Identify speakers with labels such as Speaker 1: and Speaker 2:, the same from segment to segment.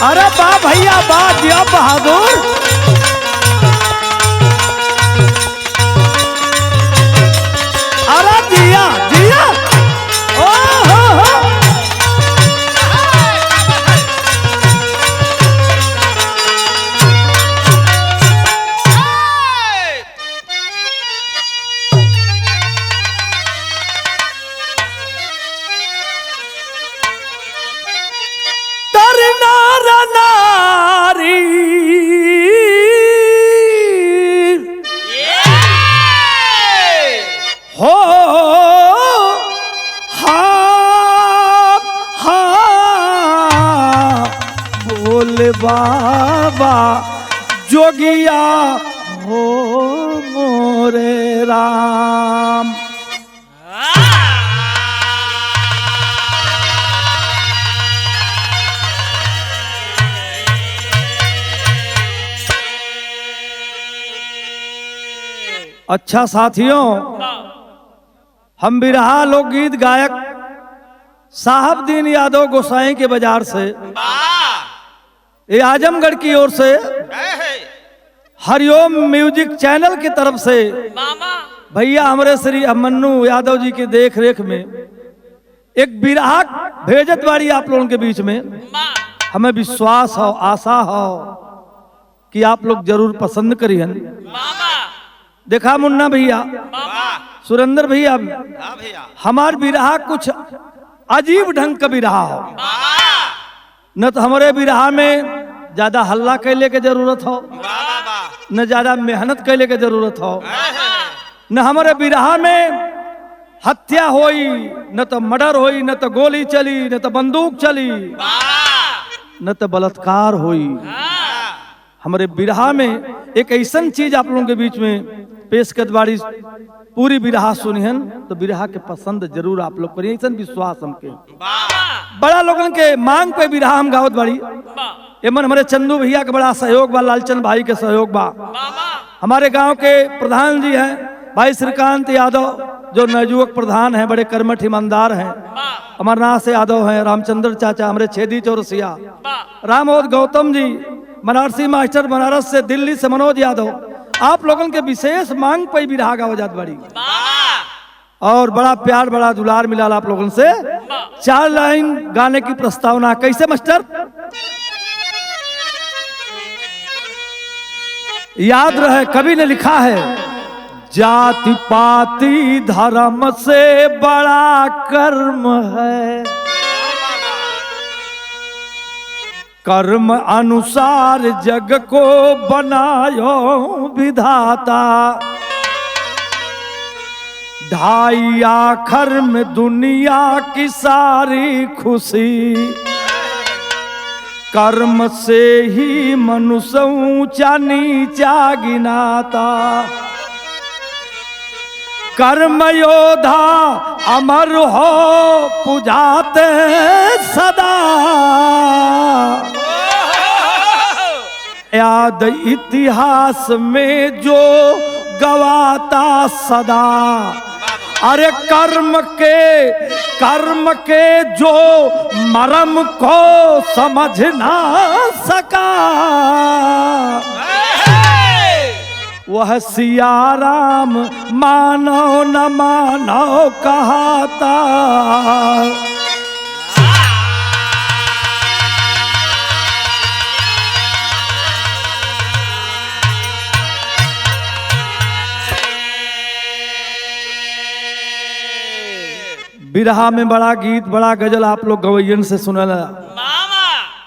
Speaker 1: अरे वाह भैया वाह, दिया बहादुर। अरे दिया दिया, ओ हो। नारी हो हा हा, बोले बाबा जोगिया हो मोरे राम। अच्छा साथियों, हम बिरहा लोकगीत गायक साहबदीन यादव गोसाई के बाजार से, ये आजमगढ़ की ओर से, हरिओम म्यूजिक चैनल की तरफ से भैया हमारे श्री मन्नू यादव जी की देख रेख में एक बिरहा भेजत बाड़ी आप लोगों के बीच में। हमें विश्वास हो, आशा हो कि आप लोग जरूर पसंद करियन। देखा मुन्ना भैया, सुरेंद्र भैया, हमार बिरहा कुछ अजीब ढंग का बिरहा हो। न तो हमारे बिरहा में ज्यादा हल्ला कैले के जरूरत हो, न ज्यादा मेहनत कैले के जरूरत हो, न हमारे बिरहा में हत्या होई, न तो मर्डर होई, न तो गोली चली, न तो बंदूक चली, न तो बलात्कार होई। हमारे बिरहा में एक ऐसा चीज आप लोगों के बीच में पेश कर बाड़ी। पूरी बिरहा सुनिहन तो बिरहा के पसंद जरूर आप लोग करिए, ऐसा विश्वास हमके। बड़ा लोगन के मांग पे बिरहा हम गावत बाड़ी। एमन हमारे चंदू भैया का बड़ा सहयोग बा, लालचंद भाई के सहयोग बा। हमारे गांव के प्रधान जी हैं भाई श्रीकांत यादव, जो नवयुवक प्रधान हैं, बड़े कर्मठ ईमानदार हैं। अमरनाथ से यादव हैं, रामचंद्र चाचा हमारे छेदी चौरसिया, रामोद गौतम जी, बनारसी मास्टर बनारस से, दिल्ली से मनोज यादव। आप लोगों के विशेष मांग पर बिरहा गावत जात बड़ी और बड़ा प्यार बड़ा दुलार मिला आप लोगों से। 4 लाइन गाने की प्रस्तावना कैसे मास्टर? याद रहे कवि ने लिखा है, जाति पाति धर्म से बड़ा कर्म है, कर्म अनुसार जग को बनायो विधाता, ढाई आखर में दुनिया की सारी खुशी, कर्म से ही मनुष्य ऊंचा नीचा गिनाता, कर्म योद्धा अमर हो पुजाते सदा, याद इतिहास में जो गवाता सदा। अरे कर्म के जो मर्म को समझ ना सका, वह सिया राम मानो न मानो कहाता। बिरहा में बड़ा गीत बड़ा गजल आप लोग गवैयन से सुनल।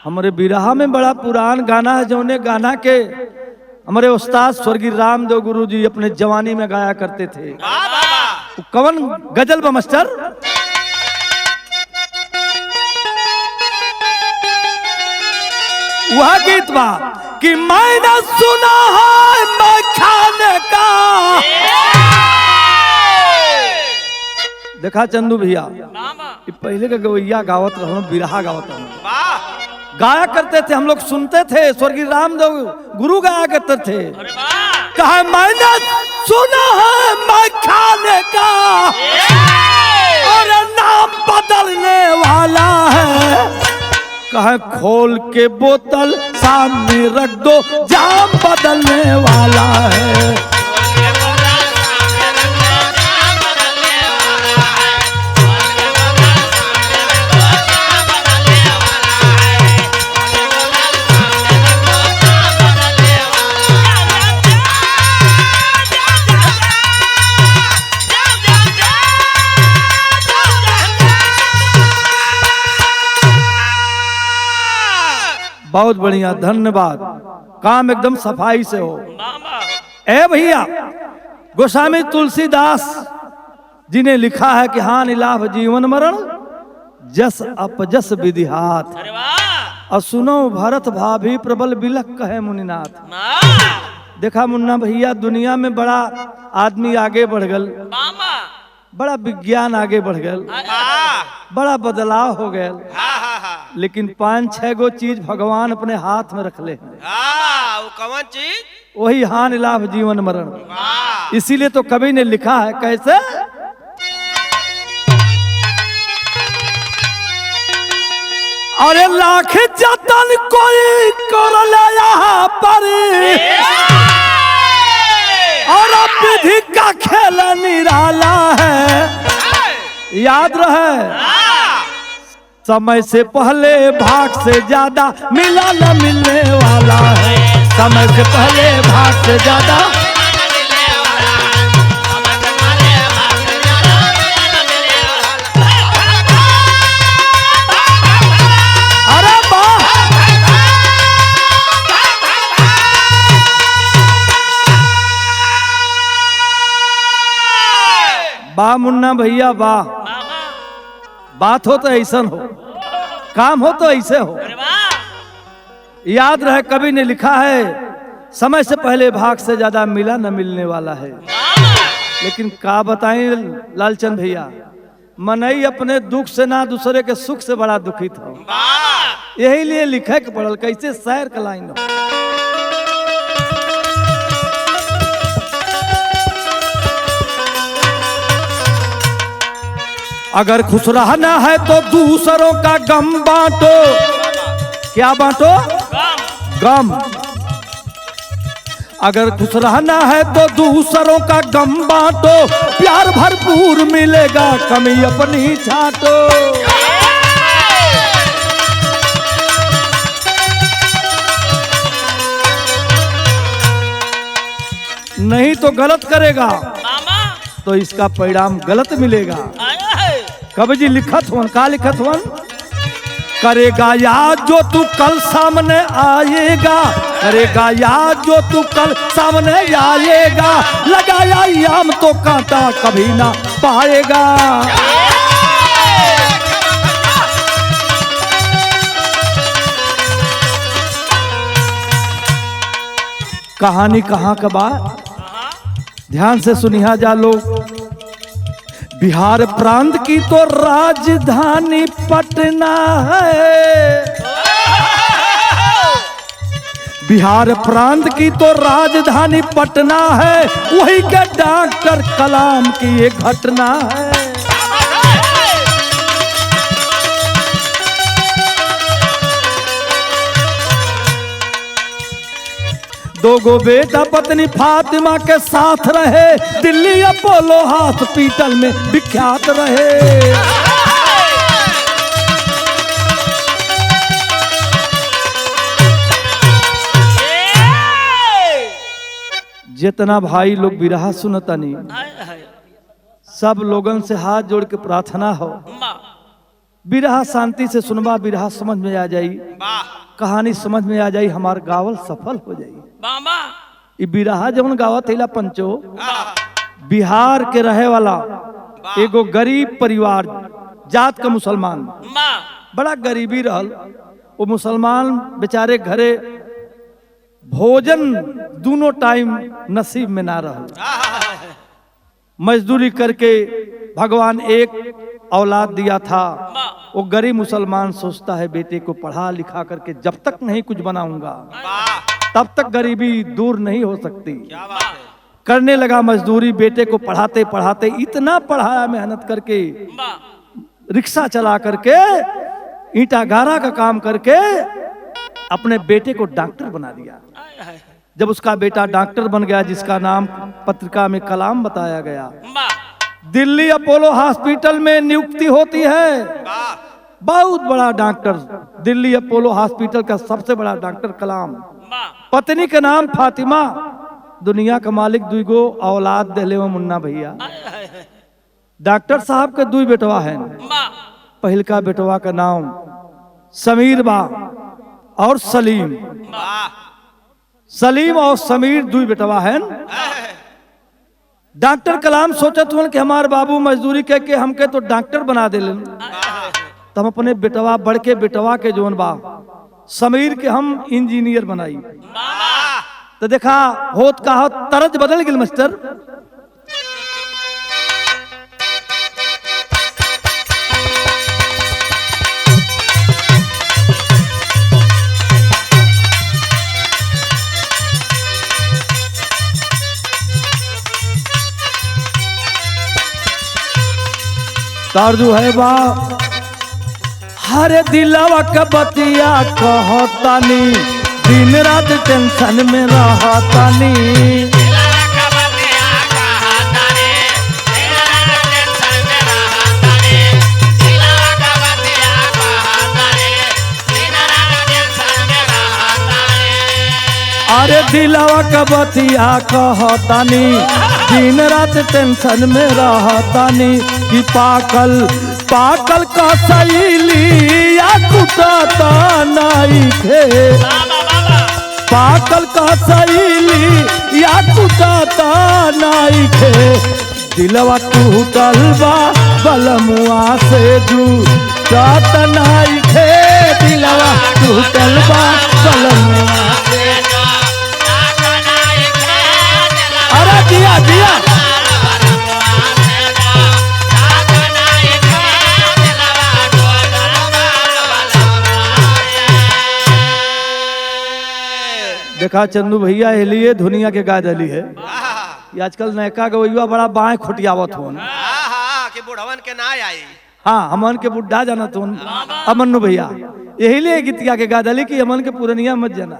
Speaker 1: हमारे बिरहा में बड़ा पुरान गाना है, जौने गाना के हमारे उस्ताद स्वर्गीय रामदेव गुरु जी अपने जवानी में गाया करते थे। कौन गजल बा मास्टर? वह गीत बा कि मैंने सुना है मखाने का। देखा चंदू भैया, पहले का गवैया गावत रहो, बिरहा गावत रहो, गाया करते थे, हम लोग सुनते थे। स्वर्गीय रामदेव गुरु गाया करते थे। कहा मैंने सुना है मखाने का और नाम बदलने वाला है, कहे खोल के बोतल सामने रख दो, जाम बदलने वाला है। बहुत बढ़िया, धन्यवाद। काम एकदम सफाई से हो। ए भैया, गोस्वामी तुलसीदास जी ने लिखा है कि हान इलाफ जीवन मरण, जस अपजस विधिहात। और सुनो भरत भाभी प्रबल बिलख कहे मुनिनाथ। देखा मुन्ना भैया, दुनिया में बड़ा आदमी आगे बढ़ गल, बड़ा विज्ञान आगे बढ़ गल, बड़ा बदलाव हो गया, लेकिन 5-6 गो चीज भगवान अपने हाथ में रख ले।
Speaker 2: वो कौन चीज?
Speaker 1: वही हान इलाफ जीवन मरण। इसीलिए तो कवि ने लिखा है, कैसे? अरे लाख जतन कोई कर ले यहाँ पर, और अब विधि का खेल निराला है। याद रहे, समय से पहले भाग से ज्यादा मिला न मिलने वाला है। समय से पहले भाग से ज्यादा, अरे वाह, वाह मुन्ना भैया वाह। बात हो तो ऐसा हो, काम हो तो ऐसे हो। याद रहे, कवि ने लिखा है, समय से पहले भाग से ज्यादा मिला न मिलने वाला है। लेकिन का बताएं लालचंद भैया, मनई अपने दुख से ना दूसरे के सुख से बड़ा दुखित हो। यही लिए लिखे के पड़ल, कैसे शायर का लाइन हो। अगर खुश रहना है तो दूसरों का गम बांटो। क्या बांटो? गम। अगर खुश रहना है तो दूसरों का गम बांटो, प्यार भरपूर मिलेगा, कमी अपनी छाटो। नहीं तो गलत करेगा तो इसका परिणाम गलत मिलेगा। कवि जी लिखत हुन, का लिखत हुन? करेगा याद जो तू कल सामने आएगा, करेगा याद जो तू कल सामने आएगा, लगाया याम तो कांटा कभी ना पाएगा। कहानी कहाँ का बात, ध्यान से सुनिया जा लोग। बिहार प्रांत की तो राजधानी पटना है, बिहार प्रांत की तो राजधानी पटना है, वही के डॉक्टर कलाम की ये घटना है। दो गो बेटा पत्नी फातिमा के साथ रहे, दिल्ली अपोलो हॉस्पिटल में विख्यात रहे। जितना भाई लोग बिरहा सुनता नहीं, सब लोगन से हाथ जोड़ के प्रार्थना हो, बिरहा शांति से सुनवा, बिरहा समझ में आ जाई, कहानी समझ में आ जाई, हमार गावल सफल हो जाई। ये बिरहा जवन गावत हैला पंचो, बिहार के रहे वाला एगो गरीब परिवार, जात का मुसलमान, बड़ा गरीबी रहल। वो मुसलमान बेचारे घरे भोजन दोनों टाइम नसीब में ना रहल, मजदूरी करके भगवान एक औलाद दिया था। वो गरीब मुसलमान सोचता है बेटे को पढ़ा लिखा करके जब तक नहीं कुछ बनाऊंगा तब तक गरीबी दूर नहीं हो सकती। करने लगा मजदूरी, बेटे को पढ़ाते पढ़ाते इतना पढ़ाया मेहनत करके, रिक्शा चला करके ईंटा गारा का काम करके अपने बेटे को डॉक्टर बना दिया। जब उसका बेटा डॉक्टर बन गया, जिसका नाम पत्रिका में कलाम बताया गया, दिल्ली अपोलो हॉस्पिटल में नियुक्ति होती है।
Speaker 2: वाह
Speaker 1: बहुत बड़ा डॉक्टर, दिल्ली अपोलो हॉस्पिटल का सबसे बड़ा डॉक्टर कलाम। पत्नी के नाम फातिमा। दुनिया का मालिक दुगो औलाद देले वो मुन्ना भैया। डॉक्टर साहब के दो बेटवा हैं। पहल का बेटवा का नाम समीर बा और सलीम।
Speaker 2: वाह
Speaker 1: सलीम और समीर दो बेटवा हैं। डॉक्टर कलाम सोचत हुन कि हमार बाबू मजदूरी के हमके तो डॉक्टर बना देलन, तो हम अपने बेटवा बड़के बेटवा के जोन बा समीर के हम इंजीनियर बनाई। तो देखा होत का होत तरज बदल गई मास्टर। तारजू है बा हरे दिलवा के बतिया कहतानी, दिन रात टेंशन में रहतानी। अरे दिलवा के बतिया कहतानी, दिन रात टेंशन में रहतानी। कि पाकल पाकल का सैली या कुटाता नहीं थे, पाकल का सैली या कुटाता नहीं थे। दिलवा टूटल बा बलमुआ से जुटात नहीं थे, दिलवा टूटल बा बलमुआ से। अरे दिया दिया देखा चंदू भैया लिए दुनिया के गा दली है। ये आजकल नयका गवैया बड़ा बाएं खुटियावत हो
Speaker 2: कि बुढ़वन के ना आई।
Speaker 1: हाँ हमन के बुढ़ा जाना तो अमन्नू भैया यही लिए गीतिया के गा दली कि अमन के पुरनिया मत जाना।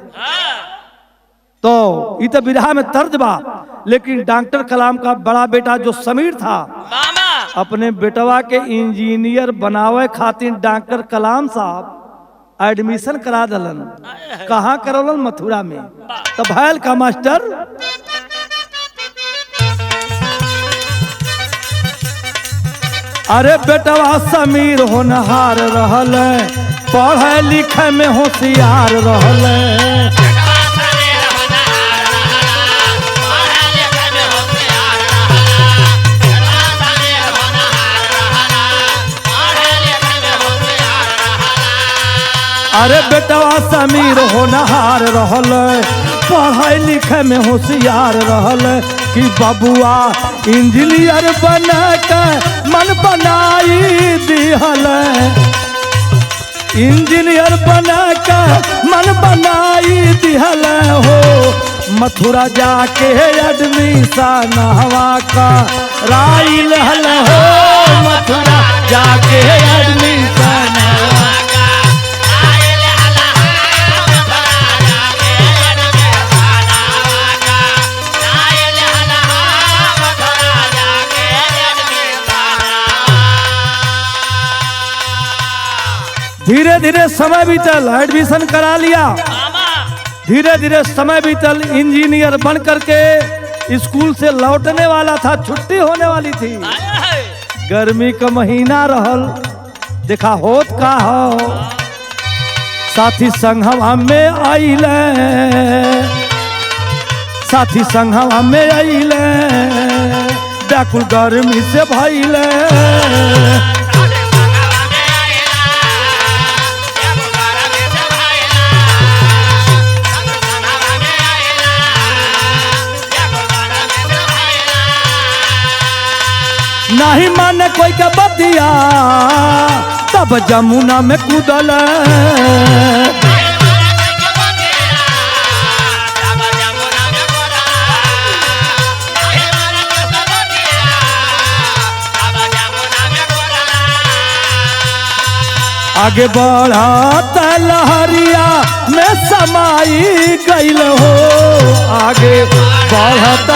Speaker 1: तो ये तो बिरहा में तर्ज बा, लेकिन डॉक्टर कलाम का बड़ा बेटा जो समीर था अपने बेटवा के इंजीनियर बनावे खातिर डॉक्टर कलाम साहब एडमिशन करा दलन। कहाँ करौलन? मथुरा में। तो भैल का मास्टर अरे बेटवा समीर होनहार रहल, पढ़े लिखे में होशियार रहल। अरे बेटवा समीर होनहार रहल, पढ़ाई लिखे में होशियार रहल। कि बबुआ इंजीनियर बन के मन बनाई दिहल, इंजीनियर बन के मन बनाई दिहल हो। मथुरा जाके एडमिशन हवा का राई लहल हो, मथुरा जाके एडमिशन। धीरे धीरे समय बीतल, एडमिशन करा लिया। धीरे धीरे समय बीतल, इंजीनियर बन करके स्कूल से लौटने वाला था, छुट्टी होने वाली थी। गर्मी का महीना रहल। देखा होत का हो साथी संघवा में आइले, साथी संघवा में आइले, व्याकुल गर्मी से भइले। नहीं माने कोई का बतिया, तब जमुना में कूदल। आगे बढ़त लहरिया में समाई गईल हो, आगे बढ़त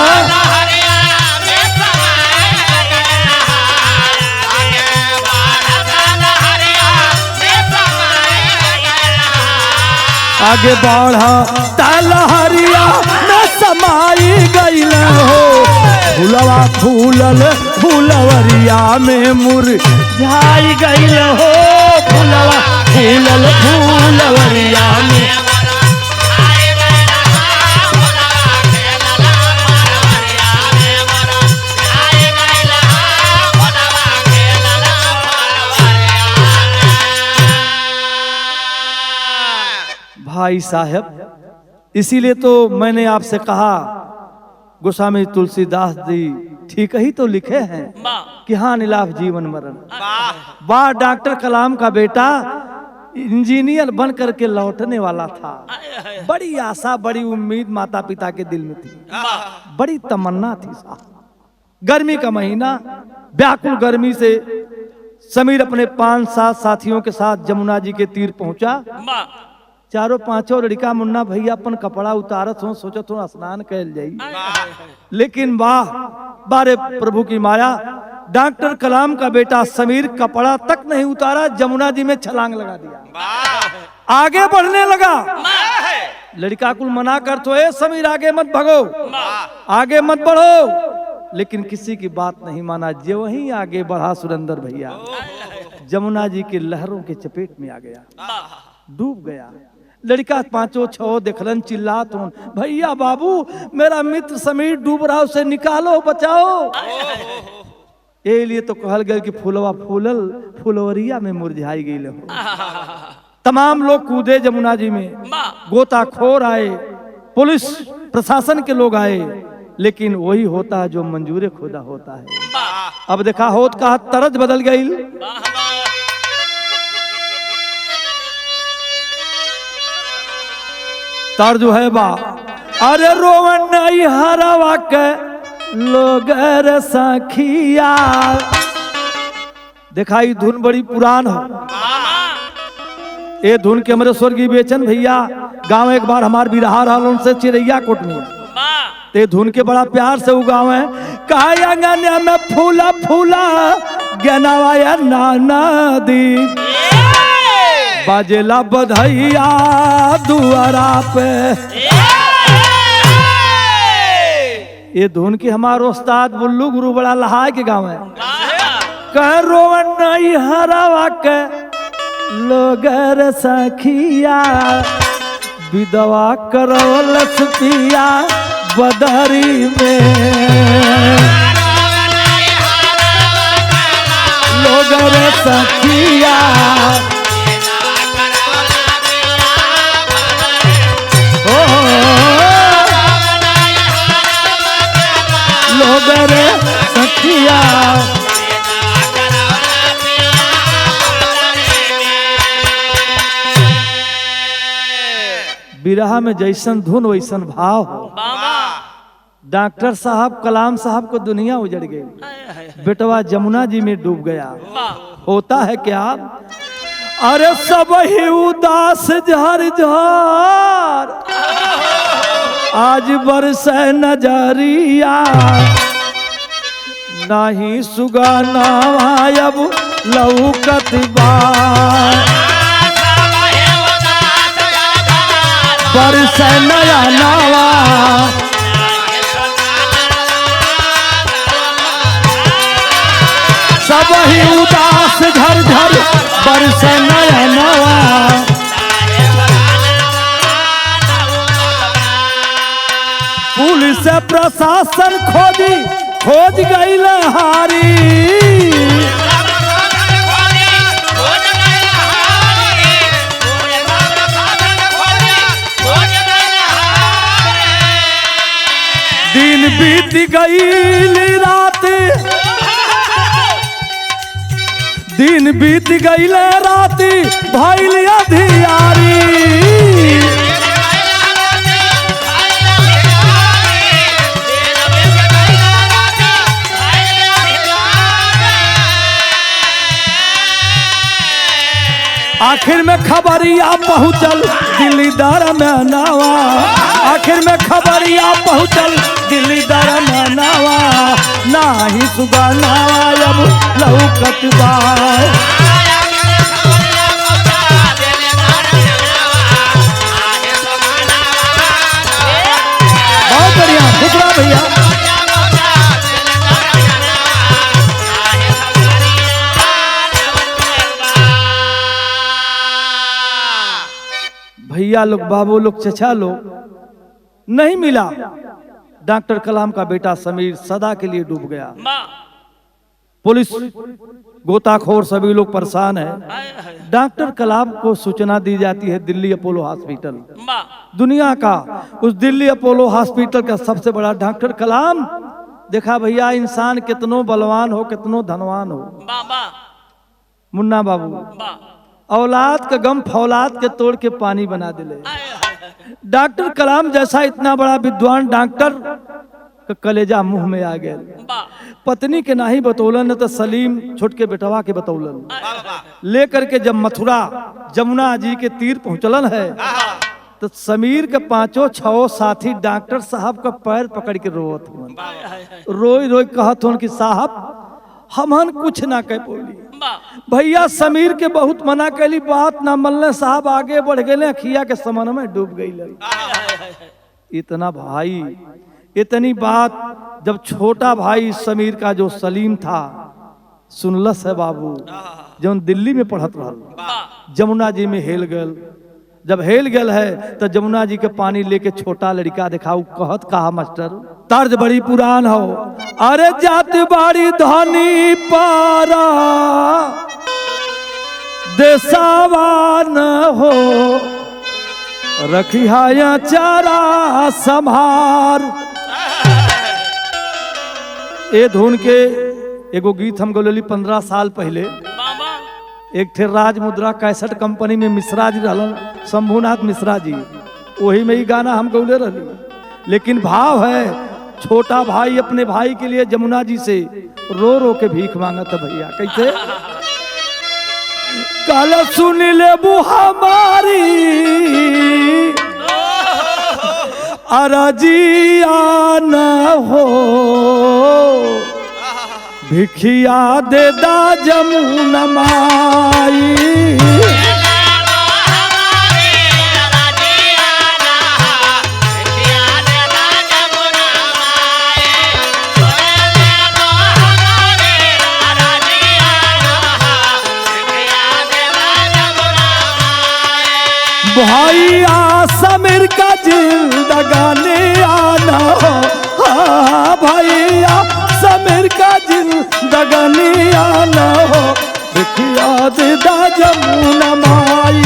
Speaker 1: आगे बढ़त लहरिया में समाई गईल हो, फूलवा फूलल फूलवरिया में मुरझाई गईल हो, फूलवा फूलल फूलवरिया में भाई साहब, इसीलिए तो मैंने आपसे कहा गोस्वामी तुलसीदास जी ठीक ही तो लिखे हैं कि हाँ निलाफ जीवन मरण। वाह, डॉक्टर कलाम का बेटा इंजीनियर बन करके लौटने वाला था। बड़ी आशा, बड़ी उम्मीद माता पिता के दिल में थी, बड़ी तमन्ना थी साहब। गर्मी का महीना, व्याकुल गर्मी से समीर अपने 5-7 साथियों के साथ जमुना जी के तीर पहुंचा। चारों पांचों लड़का मुन्ना भैया अपन कपड़ा उतारत हो, सोचत हो स्नान कैल जाई, लेकिन वाह बारे प्रभु की माया, डॉक्टर कलाम का बेटा समीर कपड़ा तक नहीं उतारा, जमुना जी में छलांग लगा दिया, आगे बढ़ने लगा। लड़का कुल मना कर तो ए समीर आगे मत भगो, आगे मत बढ़ो, लेकिन किसी की बात नहीं माना। जो वहीं आगे बढ़ा सुरेंद्र भैया जमुना जी के लहरों के चपेट में आ गया, डूब गया। लड़का 5-6 देखलन, चिल्लात हो, भैया बाबू मेरा मित्र समीर डूब रहा, उसे निकालो, बचाओ। ये लिए तो कहल गया कि फूलवा फूलल फुलवरिया में मुरझाई गई हो। तमाम लोग कूदे जमुना जी में, गोताखोर आए, पुलिस प्रशासन के लोग आए, लेकिन वही होता है जो मंजूर खुदा होता है। अब देखा होत का तरज बदल गई। तर जो है बा, अरे रोवन नहीं हरावा के लोग सखिया। दिखाई धुन बड़ी पुरान हो, ये धुन के हमारे स्वर्गीय बेचन भैया गांव एक बार हमार बिरहा रहा उनसे चिरैया कोट में, ते धुन के बड़ा प्यार से उगाव है। कहा में फूला फूला गनावाया नाना दी, बाजेला बधैया दुआरा पे। ये धुन की हमारे उस्ताद बुल्लू गुरु बड़ा लहाय के गाँव है। कह रोवन नहीं हरावा के लोगर सखिया, विधवा करवलस पिया बदरी में। लोगर सखिया लोगर सखिया, बिरहा में जैसन धुन वैसन भाव हो। डॉक्टर साहब कलाम साहब को दुनिया उजड़ गई, बेटवा जमुना जी में डूब गया। होता है क्या, अरे सब ही उदास झर झर आज बरसे नजरिया, नहीं सुगाना अब लौकत बा। बरसे नया नावा सब ही उदास झर झर बरसे नया नावा। पुलिस प्रशासन खोज गई हारी, दिन बीत गई रात, दिन बीत गई रात भइल अधियारी। खबरिया पहुँचल दिल्ली दरम्यानवा, आखिर में खबरिया पहुँचल दिल्ली दरम्यानवा, नाही सुगनावा अब लौकत बा। बहुत बढ़िया खुशरा भैया। भैया लोग, बाबू लोग, चचा लोग, नहीं मिला। डॉक्टर कलाम का बेटा समीर सदा के लिए डूब गया। पुलिस, गोताखोर सभी लोग परेशान है। डॉक्टर कलाम को सूचना दी जाती है दिल्ली अपोलो हॉस्पिटल, दुनिया का उस दिल्ली अपोलो हॉस्पिटल का सबसे बड़ा डॉक्टर कलाम। देखा भैया, इंसान कितनो बलवान हो, कितनो धनवान हो, मुन्ना बाबू औलाद का गम फौलाद के तोड़ के पानी बना दिले। डॉक्टर कलाम जैसा इतना बड़ा विद्वान डॉक्टर का कलेजा मुंह में आ गया। पत्नी के नाही बतौलन तो सलीम छोटके बेटवा के बतौलन। लेकर के जब मथुरा जमुना जी के तीर पहुंचलन है तो समीर के 5-6 साथी डॉक्टर साहब का पैर पकड़ के रोवत हुआ, रोई रोई कहत हुन कि साहब हमन कुछ ना कह बोली। भैया समीर के बहुत मना कैली, बात ना मनले। साहब आगे बढ़ गए, अखिया के समन में डूब गई। इतना भाई, इतनी बात जब छोटा भाई समीर का जो सलीम था सुनलस है बाबू, जब दिल्ली में पढ़त रहल, जमुना जी में हेल गल। जब हेल गल है तो जमुना जी के पानी लेके छोटा लड़का दिखाऊ, कहत कहा मास्टर, तर्ज बड़ी पुरान हो, अरे जात बाड़ी धनी पारा देसावा न हो, रखिया चारा संभार। ए धुन के एगो गीत हम गौली 15 साल पहले। एक थे राज मुद्रा कैसेट कंपनी में मिश्रा जी रहलन, शंभुनाथ मिश्रा जी, वही में ही गाना हम गौले रही। लेकिन भाव है, छोटा भाई अपने भाई के लिए जमुना जी से रो रो के भीख मांगत है। भैया कैसे? कल सुन ले हमारी अरजिया न हो, भिखिया दे दा जमुना माई। भैया समीर का जिंदगानी आना हो, हाँ भैया समीर का जिंदगानी आना हो, भिखिया दे दा जमुना माई।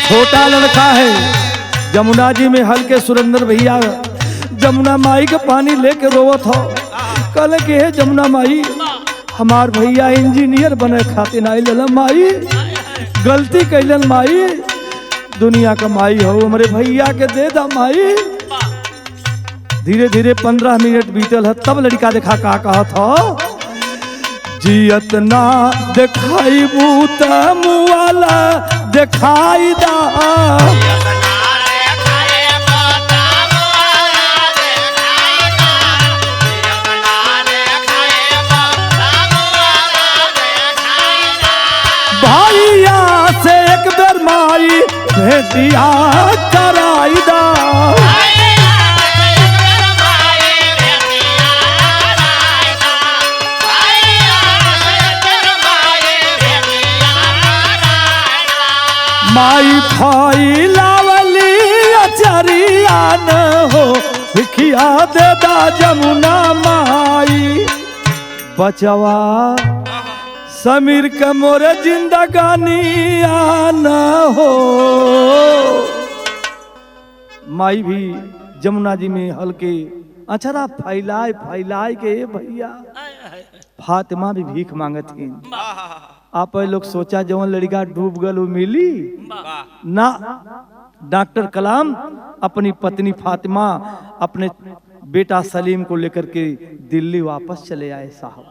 Speaker 1: छोटा लड़का है, जमुना जी में हल्के सुरेंद्र भैया जमुना माई के पानी लेके रोवत हो। कल के है जमुना माई, हमार भैया इंजीनियर बने खातिर आई लल माई, गलती कैलन माई, दुनिया का माई हो, हमारे भैया के दे दा माई। धीरे धीरे 15 मिनट बीतल है, तब लड़का देखा का कहत हो, जियत ना दिखाई बूत मुआला दिखाई दा। भैया से एक बेर माई भेटिया कराई दा। माई खाई लावली अचरिया न हो, भिखिया दे दा जमुना माई। बचवा समीर के मोरे जिंदगानी आना हो। माई भी जमुना जी में हल्के अचरा फैलाए फैलाए के भैया फातिमा भी भीख मांगत थी। आप लोग सोचा जवन लड़का डूब गल वो मिली
Speaker 2: वाह
Speaker 1: ना। डॉक्टर कलाम अपनी पत्नी फातिमा अपने बेटा सलीम को लेकर के दिल्ली वापस चले आए साहब।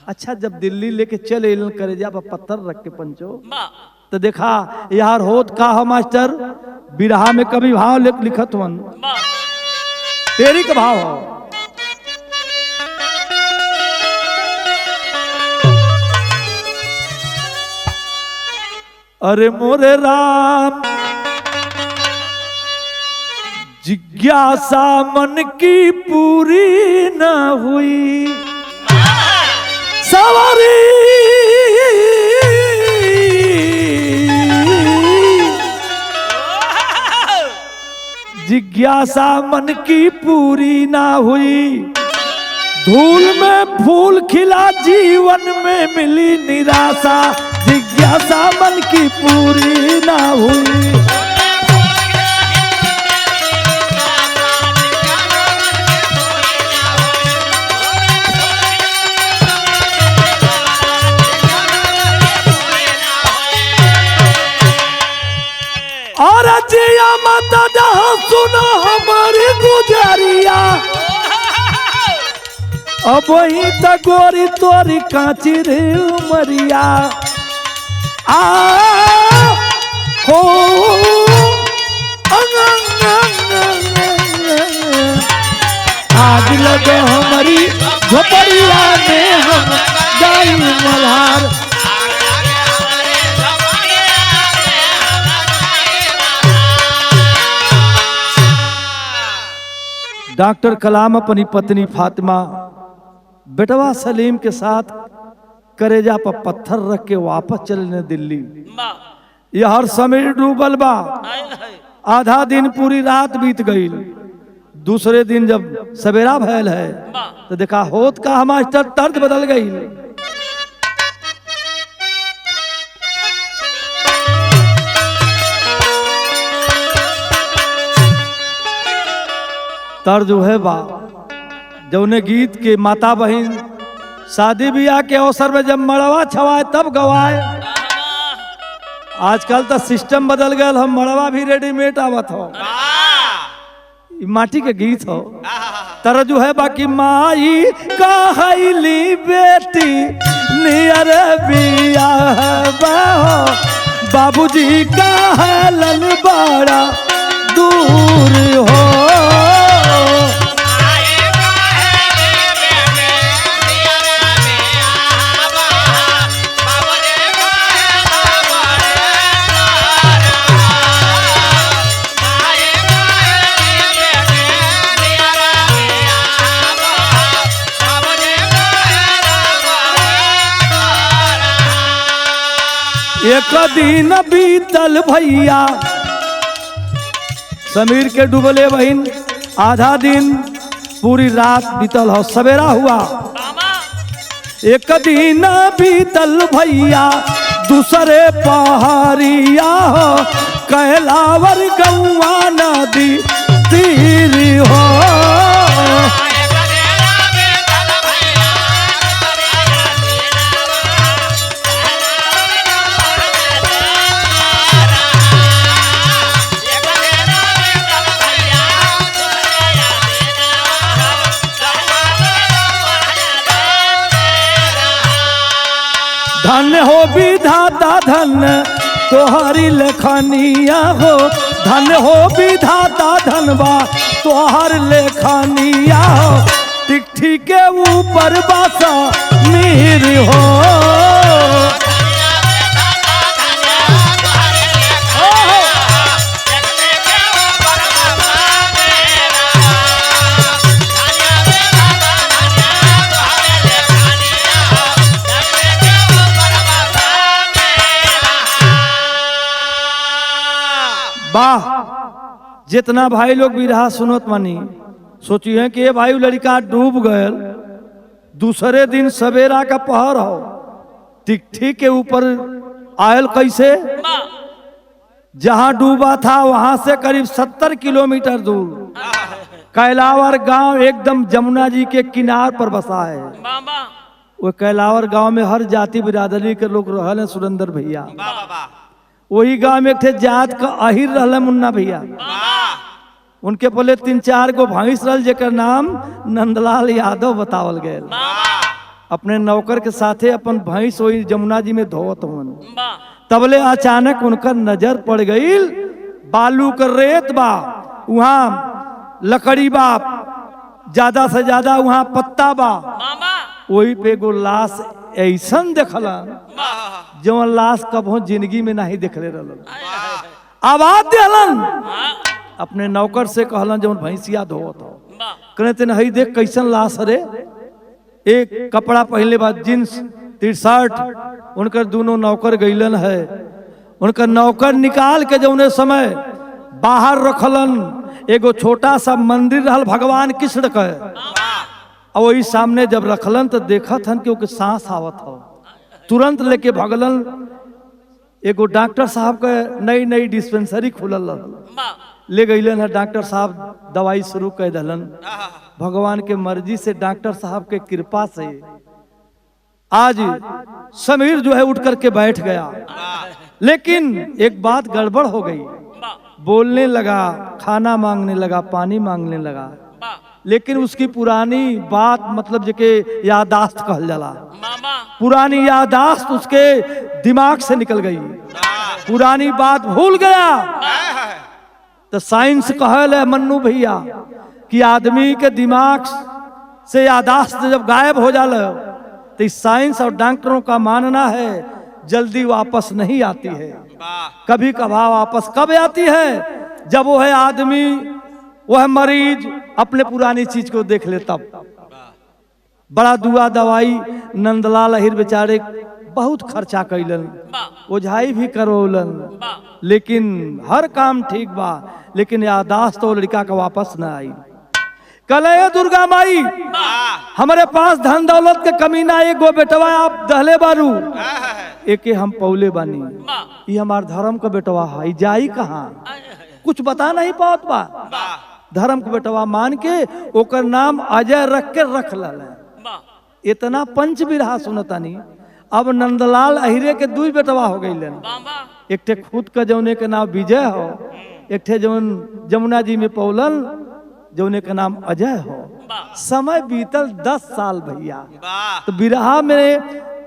Speaker 1: अच्छा जब दिल्ली लेके चले करे जा पत्थर रख के पंचो तो देखा यार होत का हो मास्टर बिरहा में कभी भाव लिखत वन तेरी का भाव हो। अरे मोरे राम जिज्ञासा मन की पूरी न हुई सवारी जिज्ञासा मन की पूरी ना हुई धूल में फूल खिला जीवन में मिली निराशा जिज्ञासा मन की पूरी ना हुई। और जिया माता सुनो हमारी गुजरिया अब वही तक गोरी तोरी कांची रे उमरिया आ हो आज लगे हमारी झोपड़िया में हम गाई मल्हार। डॉक्टर कलाम अपनी पत्नी फातिमा बेटवा सलीम के साथ करेजा पर पत्थर रख के वापस चलने दिल्ली। ये हर समय डूबल बा आधा दिन पूरी रात बीत गई। दूसरे दिन जब सवेरा भयल है तो देखा होत का मास्टर तर्ज बदल गई। तर्ज जो है बा जौने गीत के माता बहन शादी ब्याह के अवसर में जब मड़वा छवाए तब गवाए। आजकल तो सिस्टम बदल गया हम मड़वा भी रेडीमेड आवत हो माटी के गीत हो। तरह जो है बाकी माई कहली बेटी नियर बियाह बाबूजी कहलन बड़ा दूर हो। एक दिन बीतल भैया समीर के डूबले बहन आधा दिन पूरी रात बीतल हो सवेरा हुआ। एक दिन बीतल भैया दूसरे पहाड़िया हो कैलावर गौआ नदी तीर हो। धन हो विधाता धन तोहरी लेखनिया हो धन हो विधाता धनबा तोहर लेखनिया हो टिकठी के ऊपर बासा मीर हो। वाह जितना भाई लोग भी रहा सुनत मानी सोचिए कि ये भाई लड़का डूब गए। दूसरे दिन सवेरा का पहर हो टिकठी के ऊपर आयल कैसे जहां डूबा था वहां से करीब 70 किलोमीटर दूर कैलावर गांव एकदम जमुना जी के किनार पर बसा है। वो कैलावर गांव में हर जाति बिरादरी के लोग रहल हैं सुरेंद्र भैया।
Speaker 2: वाह वाह वाह
Speaker 1: वही गांव में एक थे जात का अहिर रहल मुन्ना भैया।
Speaker 2: वाह
Speaker 1: उनके पहले 3-4 गो भैंस रहल जेकर नाम नंदलाल यादव बतावल गए। अपने नौकर के साथे अपन भैंस वही जमुना जी में धोवत हुन। तबले अचानक उनका नजर पड़ गई बालू का रेत बा, वहाँ लकड़ी बा, ज्यादा से ज्यादा वहाँ पत्ता बा, वही पे एगो लाश ऐसन देखला जो लाश कबो जिंदगी में नहीं देखले रहलन। आवाज दिलन, अपने नौकर से कहलन जो भैंसिया धोवत हो, कहते न हई देख कैसन लाश रे। एक कपड़ा पहले बाद जींस टी-शर्ट, उनकर दोनों नौकर गईलन है। उनका नौकर निकाल के जो उन्हें समय बाहर रखलन, एगो छोटा सा मंदिर रहल भगवान कृष्ण का, और वही सामने जब रखलन तो देखत हन कि ओके सांस आवत हो, तुरंत लेके भगलन। एगो डॉक्टर साहब का नई नई डिस्पेंसरी खुलल रहल, ले गईलन है। डॉक्टर साहब दवाई शुरू कर दलन। भगवान के मर्जी से, डॉक्टर साहब के कृपा से आज समीर जो है उठ करके बैठ गया। लेकिन एक बात गड़बड़ हो गई, बोलने लगा, खाना मांगने लगा, पानी मांगने लगा, लेकिन उसकी पुरानी बात मतलब जेके यादाश्त कहल जाला, पुरानी यादाश्त उसके दिमाग से निकल गई, पुरानी बात भूल गया। तो साइंस कहल है मन्नू भैया कि आदमी के दिमाग से यादाश्त जब गायब हो जाला तो साइंस और डॉक्टरों का मानना है जल्दी वापस नहीं आती है। कभी कभार वापस कब आती है? जब वो है आदमी, वह मरीज अपने पुरानी चीज को देख ले तब। बड़ा दुआ दवाई नंदलाल अहिर बेचारे बहुत खर्चा कैलन, ओझाई भी करौलन, लेकिन हर काम ठीक बा, लेकिन यादाश्त तो लड़का का वापस न आई। कल दुर्गा माई हमारे पास धन दौलत के कमी ना, एक गो बेटवा आप दहले बारू, एक हम पौले बानी, ये हमार धर्म का बेटवा है, जाई कहाँ कुछ बता नहीं पावत बा। धर्म का बेटवा मान के ओकर नाम अजय रख के रख लल। इतना पंच बिरहा सुनतानी। अब नंदलाल अहिरे के 2 बेटवा हो गई, एक ठे खुद का जौने के नाम विजय हो, एक ठे जौन जमुना जी में पौलन जौने का नाम अजय हो। समय बीतल 10 साल भैया, तो बिरहा में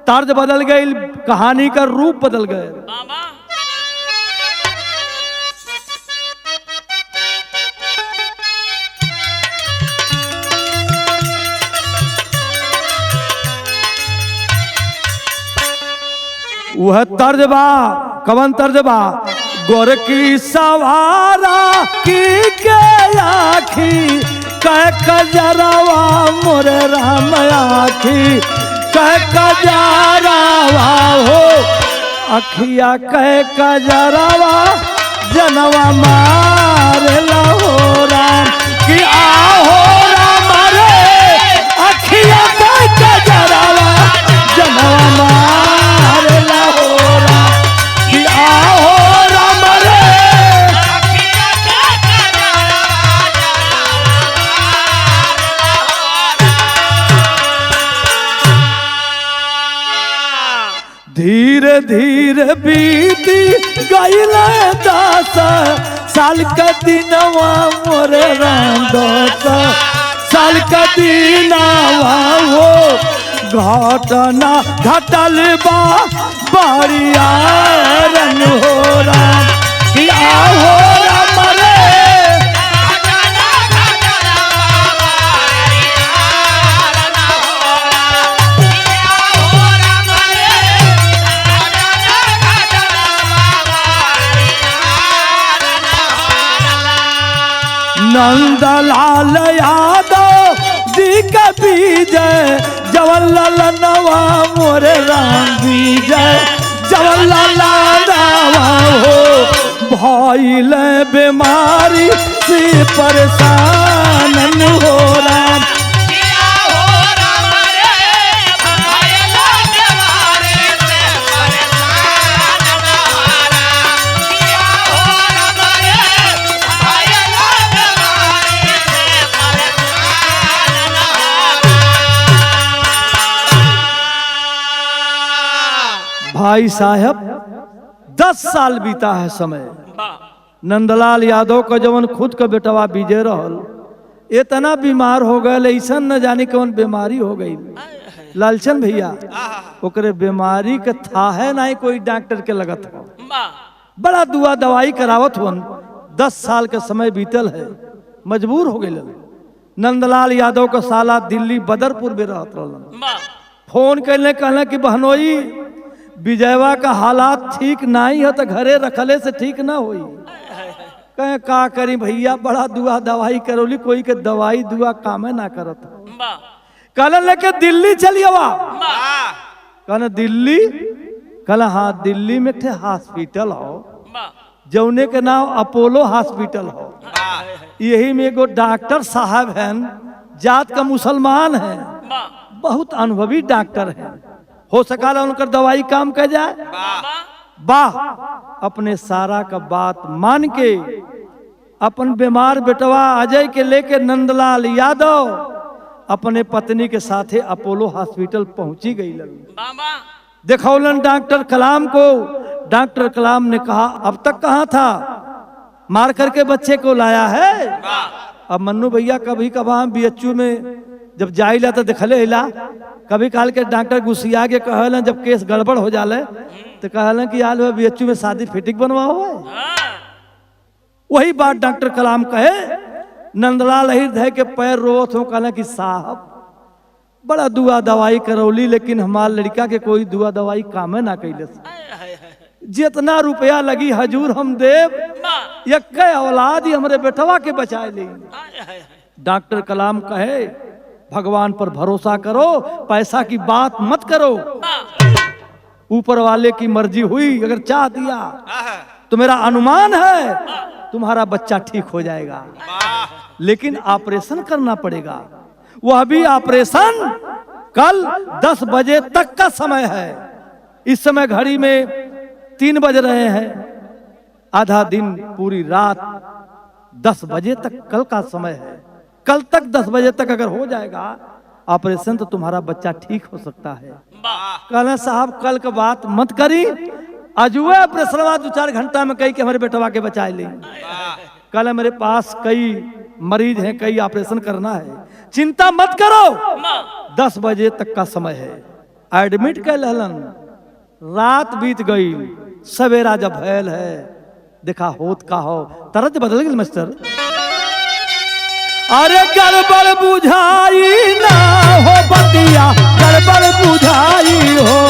Speaker 1: तर्ज बदल गई, कहानी का रूप बदल गए। वह तर्जबा कवन तर्जबा, गोर की सवारा की के आखी, कह कजरावा मोरे राम आखी, कह कजरावा हो अखिया, कह कजरावा जनवा मारे हो राम कि आहो राम रे, अखिया कह कजरावा जनवा मारे हो राम कि आहो राम रे। धीरे धीरे बीती गईल 10 साल का दिनवा मोरे राम, 10 साल का दिनवा हो घटना घटल बा बड़िया रन हो राम कि आहो राम रे। नंदलाल यादव जी का विजय, जवाहरलाल नवा मोरे राम विजय, जवाहरलाल नवा हो भइल बीमारी से परेशान हो राम। भाई साहब 10 साल बीता है समय। नंदलाल यादव का जवन खुद का बेटवा विजय रहल इतना बीमार हो गए, ऐसा न जाने कौन बीमारी हो गई। लालचन भैया ओकरे बीमारी के था है ना कोई डॉक्टर के लगत हो, बड़ा दुआ दवाई करावत हुन। 10 साल के समय बीतल है, मजबूर हो गए। नंदलाल यादव का साला दिल्ली बदरपुर में रहत रहलन। फोन करने कहला कि बहनोई विजयवा का हालात ठीक नहीं है तो घरे रखले से ठीक ना होई। कहे का करी भैया, बड़ा दुआ दवाई करौली, कोई के दवाई दुआ कामे ना करत। कहला लेके दिल्ली चलिए। कहना दिल्ली? कहला हाँ दिल्ली में थे हॉस्पिटल हो जौने के नाम अपोलो हॉस्पिटल हो। यही में एगो डॉक्टर साहब हैं, जात का मुसलमान है, बहुत अनुभवी डॉक्टर है, हो सका उनकर दवाई काम कर जाए। वाह, अपने सारा का बात मान के अपन बीमार बेटवा अजय के लेके नंदलाल यादव अपने पत्नी के साथे अपोलो हॉस्पिटल पहुंची गई। देखौलन डॉक्टर कलाम को। डॉक्टर कलाम ने कहा अब तक कहाँ था, मार करके बच्चे को लाया है। अब मन्नू भैया कभी कभार बीएचयू में जब जाइला तो देखले हिला, कभी काल के डॉक्टर गुस्सिया के कहल जब केस गड़बड़ हो जाले तो कहल कि यार बीएचयू में शादी फिटिंग बनवाओ है। वही बात डॉक्टर कलाम कहे। नंदलाल हृदय के पैर रोत हो, कहला कि साहब बड़ा दुआ दवाई करौली लेकिन हमार लड़का के कोई दुआ दवाई कामे ना कैले। जितना रुपया लगी हजूर हम देव, एक औलाद ही हमारे बेटवा के बचाए ली। डॉक्टर कलाम कहे भगवान पर भरोसा करो, पैसा की बात मत करो, ऊपर वाले की मर्जी हुई, अगर चाह दिया तो मेरा अनुमान है तुम्हारा बच्चा ठीक हो जाएगा, लेकिन ऑपरेशन करना पड़ेगा। वह भी ऑपरेशन कल 10 बजे तक का समय है। इस समय घड़ी में 3 बज रहे हैं, आधा दिन पूरी रात 10 बजे तक कल का समय है। कल तक 10 बजे तक अगर हो जाएगा ऑपरेशन तो तुम्हारा बच्चा ठीक हो सकता है। कहना साहब कल का बात मत करी, अजुए ऑपरेशन 2-4 घंटा में कई के हमारे बेटवा के बचाए ले। कल मेरे पास कई मरीज हैं, कई ऑपरेशन करना है, चिंता मत करो, 10 बजे तक का समय है। एडमिट कर लेलन। रात बीत गई, सवेरा जब भयल है, देखा होत का हो, तरज बदल गई मास्टर। अरे गड़बड़ बुझाई ना हो बतिया, गड़बड़ बुझाई हो।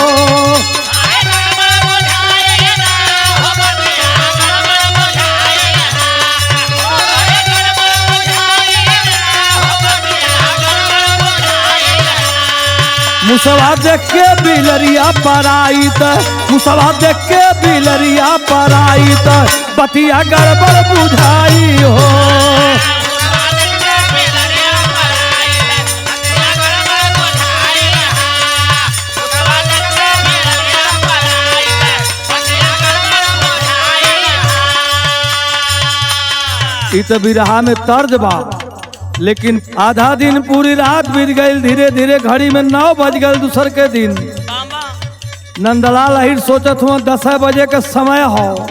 Speaker 1: मुसवा देख के बिलरिया पर आई त, मुसवा देख के बिलरिया पर आई त, बतिया गड़बड़ बुझाई हो। इत बिरहा में तर्ज बा, लेकिन आधा दिन पूरी रात बीत गई, धीरे धीरे घड़ी में 9 बज गए दूसर के दिन। नंदलाल अहिर सोचत हुआ 10 बजे के समय हो,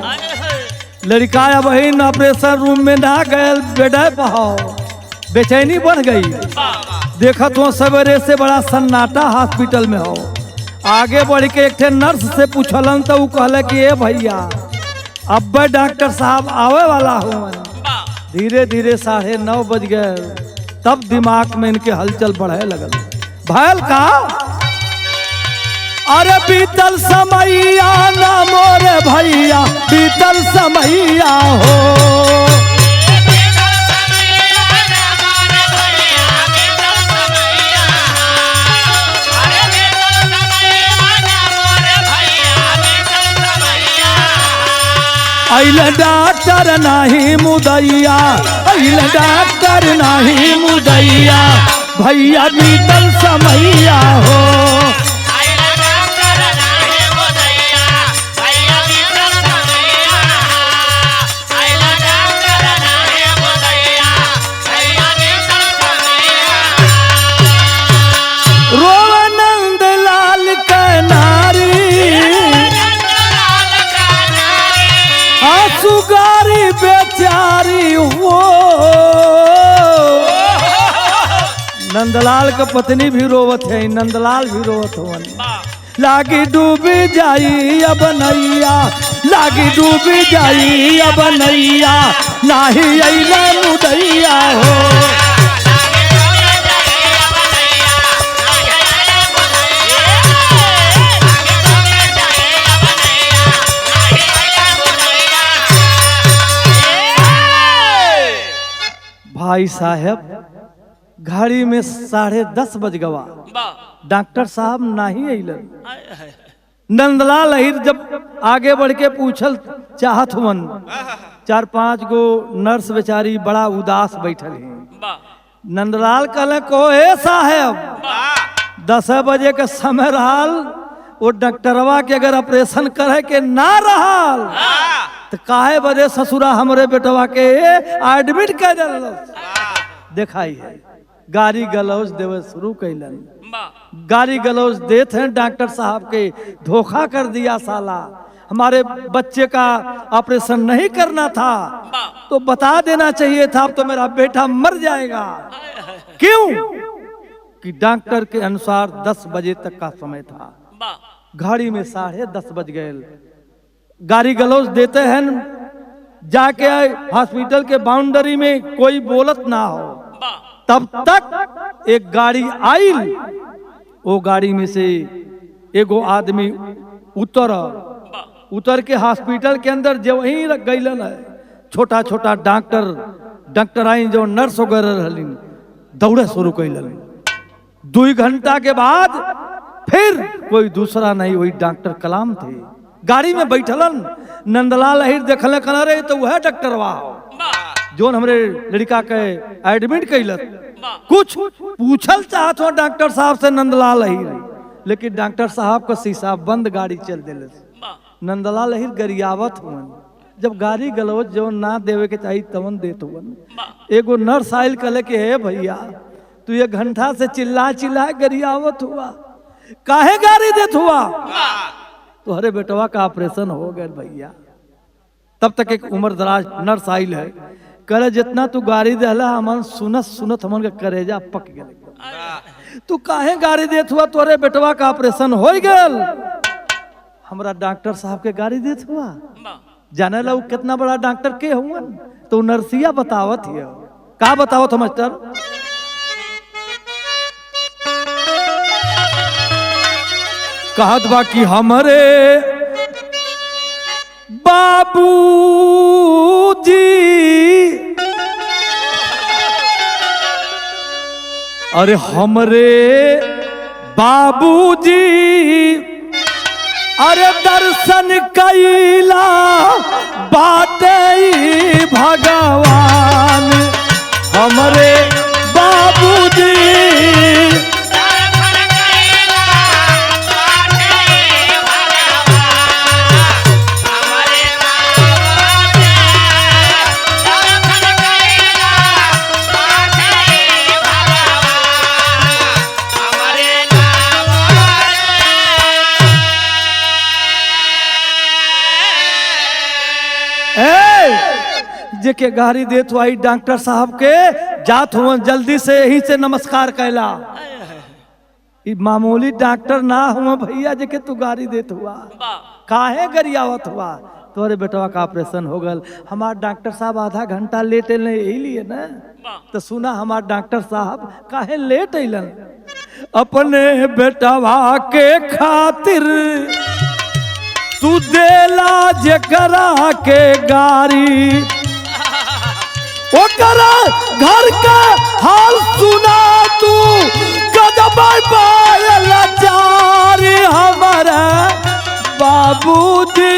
Speaker 1: लड़का बहन ऑपरेशन रूम में ना गए, बेडे पहो, बेचैनी बढ़ गई। देखत हुआ सवेरे से बड़ा सन्नाटा हॉस्पिटल में हो। आगे बढ़ के एक नर्स से पूछलन तो वो कहले कि ए भैया अब डॉक्टर साहब आवे वाला हुआ। धीरे धीरे 9:30 बज गए, तब दिमाग में इनके हलचल बढ़े लगल। भयल का अरे बीतल समैया ना मोरे भैया, बीतल समैया हो। अइल डॉक्टर नहीं मुदैया, अइल डॉक्टर नहीं मुदैया, भैया बीतल समैया हो। रोवा नंदलाल के नारी, दुगारी बेचारी हो। नंदलाल का पत्नी भी रोवत है, नंदलाल भी रोवत हो। लागी डूबी जाई अब नैया, लागी डूबी जाई अब नैया, नाही अइला मुदैया हो। भाई साहब घड़ी में 10:30 बज गवा, डॉक्टर साहब नहीं अइलन। नंदलाल अहिर जब आगे बढ़ के पूछल चाहत हुन, 4-5 गो नर्स बेचारी बड़ा उदास बैठल है। नंदलाल कहले को हे साहब 10 बजे का समय रहल, वो डॉक्टरवा के अगर ऑपरेशन करे के ना रहल तो काहे बजे ससुरा हमरे बेटवा के एडमिट कर दिल। दिखाई है गाली गलौज देवे शुरू कैलन, गाली गलौज देते हैं डॉक्टर साहब के, धोखा कर दिया साला, हमारे बच्चे का ऑपरेशन नहीं करना था तो बता देना चाहिए था, अब तो मेरा बेटा मर जाएगा। क्यों कि डॉक्टर के अनुसार 10 बजे तक का समय था, घड़ी में 10:30 बज गए। गाली गलौज देते हैं, जाके हॉस्पिटल के बाउंड्री में कोई बोलत ना हो, तब तक एक गाड़ी आई, वो गाड़ी में से एगो आदमी उतर के हॉस्पिटल के अंदर जो वहीं रख गईलन है। छोटा छोटा डॉक्टर आई जो नर्स वगैरह रहलिन, दौड़े शुरू कैलन। 2 घंटा के बाद फिर कोई दूसरा नहीं, वही डॉक्टर कलाम थे गाड़ी में बैठलन। नंदलाल अहिर देखल कल रहे तो वह डॉक्टरवा जोन हमरे लड़का के एडमिट कैलत, कुछ पूछल चाहत हो डॉक्टर साहब से नंदलाल अहिर, लेकिन डॉक्टर साहब का शीशा बंद गाड़ी चल दिल। नंदलाल अहिर गरियावत हुन, जब गाड़ी गलौज जो ना देवे के चाहिए तवन देत हुन। एगो नर्स आइल कहले कि हे भैया तू 1 घंटा से चिल्ला गरियावत हुआ, काहे गाड़ी देत हुआ? तुम्हारे बेटवा का ऑपरेशन हो गया भैया। तब तक एक उम्र दराज नर्स आइल है, करे जितना तू गाड़ी देला हमन सुनत हमन के करेजा पक गए। तू काहे गाड़ी देत हुआ? तोरे बेटवा का ऑपरेशन हो गल। हमरा डॉक्टर साहब के गाड़ी देत हुआ, जाने ला कितना बड़ा डॉक्टर के हुआ? तो नर्सिया बतावत हिय, का बतावत मास्टर? कहत बा कि हमरे बाबूजी, अरे हमरे बाबूजी, अरे दर्शन कैला बाटे भगवान, हमरे बाबूजी जेके गाड़ी देत हुआ डॉक्टर साहब के जात हुआ, जल्दी से यही से नमस्कार कैला। मामूली डॉक्टर ना हुआ भैया जेके तू गाड़ी देत हुआ, काहे गरियावत हुआ? तोरे बेटवा का ऑपरेशन हो गल। हमार डॉक्टर साहब आधा घंटा लेट अल यही लिए ना, तो सुना हमार डॉक्टर साहब काहे लेट अलन? अपने बेटवा के खातिर तू देला जेकरा के गाड़ी, ओकरा घर का हाल सुना तू, लाचारी हमारा बाबूजी,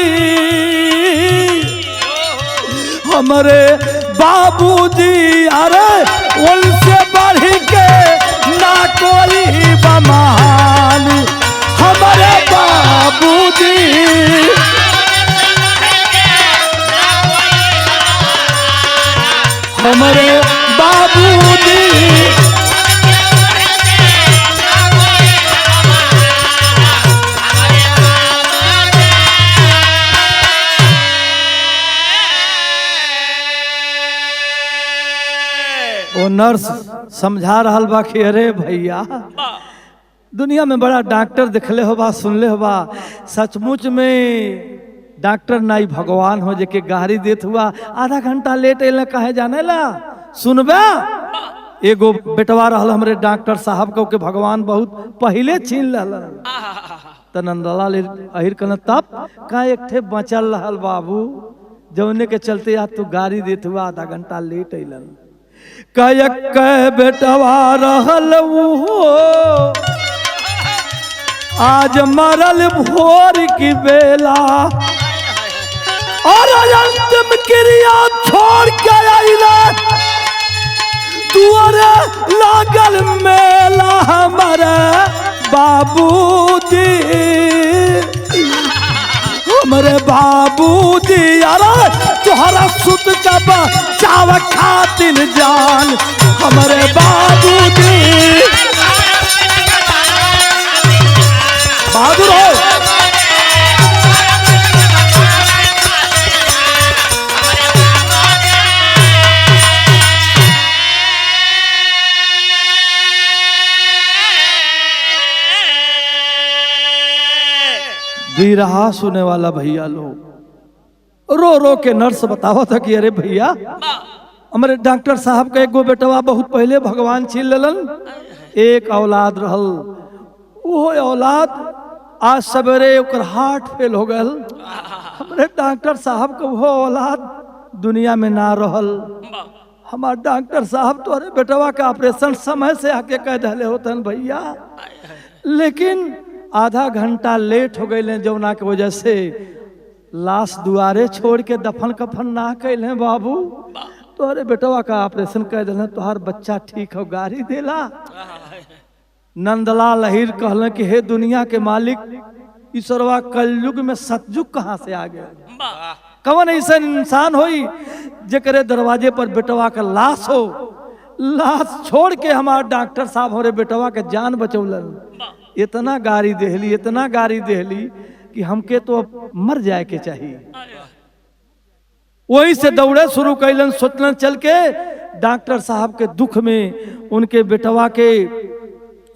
Speaker 1: हमारे बाबूजी, अरे उनसे बढ़ के ना कोई बमान, हमारे बाबूजी हमारे बाबूजी। वो नर्स समझा रहा बा कि अरे भैया दुनिया में बड़ा डॉक्टर दिखले होबा सुनले होबा, सचमुच में डॉक्टर नाई भगवान हो जे के गाड़ी देत हुआ आधा घंटा लेट अल कहे जाने ला सुनबा। एगो बेटवा रहल हमरे डॉक्टर साहब को के भगवान बहुत पहले छीन लल त नंदलाल अहिर कन तब का एक थे बचल रहल बाबू जौने के चलते आज तू गाड़ी देत हुआ आधा घंटा लेट अलन। कयक बेटवा रहल वो आज मरल भोर की बेला और अंतिम क्रिया छोड़ के आइला दुआरे लागल मेला हमारे बाबूजी हमरे बाबूजी अरे तोहरा सुत का बचाव खातिर जान हमरे बाबूजी बहादुर हो। बिरहा सुने वाला भैया लोग रो रो के नर्स बतावा था कि अरे भैया हमारे डॉक्टर साहब का एगो बेटवा बहुत पहले भगवान छीन लेलन, एक औलाद रहल वो औलाद आज सवेरे ओकर हार्ट फेल हो गल। हमारे डॉक्टर साहब का वो औलाद दुनिया में ना रहल। हमारे डॉक्टर साहब तो अरे बेटवा का ऑपरेशन समय से आके कह दिले होतन भैया, लेकिन आधा घंटा लेट हो गए जौना के वजह से लाश दुआरे छोड़ के दफन कफन ना कैले बाबू। तो अरे बेटवा का ऑपरेशन कर दिले तोहार बच्चा ठीक हो गाड़ी देला। नंदलाल अहिर कहल कि हे दुनिया के मालिक ईश्वरवा कलयुग में सतयुग कहाँ से आ गया, कौन ऐसा इंसान होई जेकरे दरवाजे पर बेटवा का लाश हो, लाश छोड़ के हमारे डॉक्टर साहब हमारे बेटवा के जान बचौलन। इतना गाड़ी देहली इतना गाड़ी देहली कि हमके तो अब मर जाए के चाहिए। वही से दौड़े शुरू कैलन, सोचलन चल के डॉक्टर साहब के दुख में उनके बेटवा के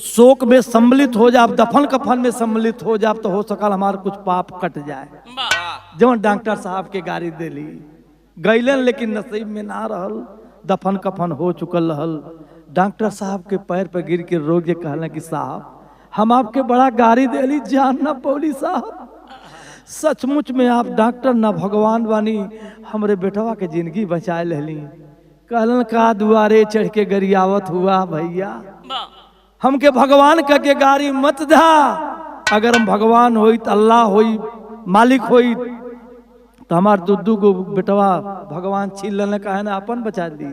Speaker 1: शोक में सम्मिलित हो जाब, दफन कफन में सम्मिलित हो जाब तो हो सकल हमारा कुछ पाप कट जाए। जब डॉक्टर साहब के गाड़ी देली गैलन लेकिन नसीब में ना रहल, दफन कफन हो चुकल रहल। डॉक्टर साहब के पैर पर गिर के रोगे कहलन कि साहब हम आपके बड़ा गाड़ी देली जान ना पौली साहब, सचमुच में आप डॉक्टर ना भगवान बानी, हमरे बेटवा के जिंदगी बचाए लेली। कहलन का दुआरे चढ़ के गरियावत हुआ भैया, हमके भगवान का के गाड़ी मत दा, अगर हम भगवान होई तो अल्लाह होई मालिक होई तो हमार दुद्दू को बेटवा भगवान छीन लेने का है ना अपन बचा दी।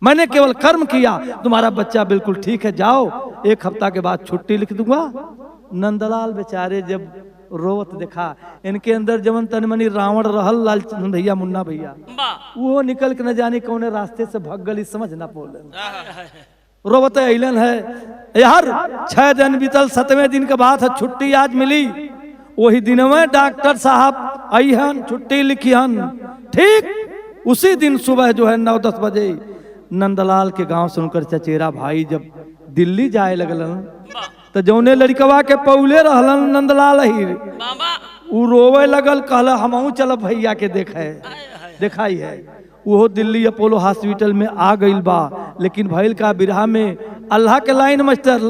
Speaker 1: मैंने केवल कर्म किया, तुम्हारा बच्चा बिल्कुल ठीक है, जाओ 1 हफ्ता के बाद छुट्टी लिख दूंगा। नंदलाल बेचारे जब रोवत देखा, इनके अंदर जवन तनमनी रावण रहल लाल भैया मुन्ना भैया वो निकल के न जाने कौने रास्ते से भग गली समझ ना पोलन। रोवत अलन है यार 6 दिन बीतल, 7वें दिन के बाद है छुट्टी आज मिली। वही दिन में डॉक्टर साहब अहन छुट्टी लिखिहन, ठीक उसी दिन सुबह जो है 9-10 बजे नंदलाल के गांव से उनकर चचेरा भाई जब दिल्ली जाए लगलन तो जौने लड़कवा के पौले रहलन नंदलाल अहिर उ रोवे लगल, कहला हमहू चलब भैया के देखाई है। वो दिल्ली अपोलो हॉस्पिटल में आ गइल बा, लेकिन भइल का बिरहा में अल्लाह के लाइन मास्टर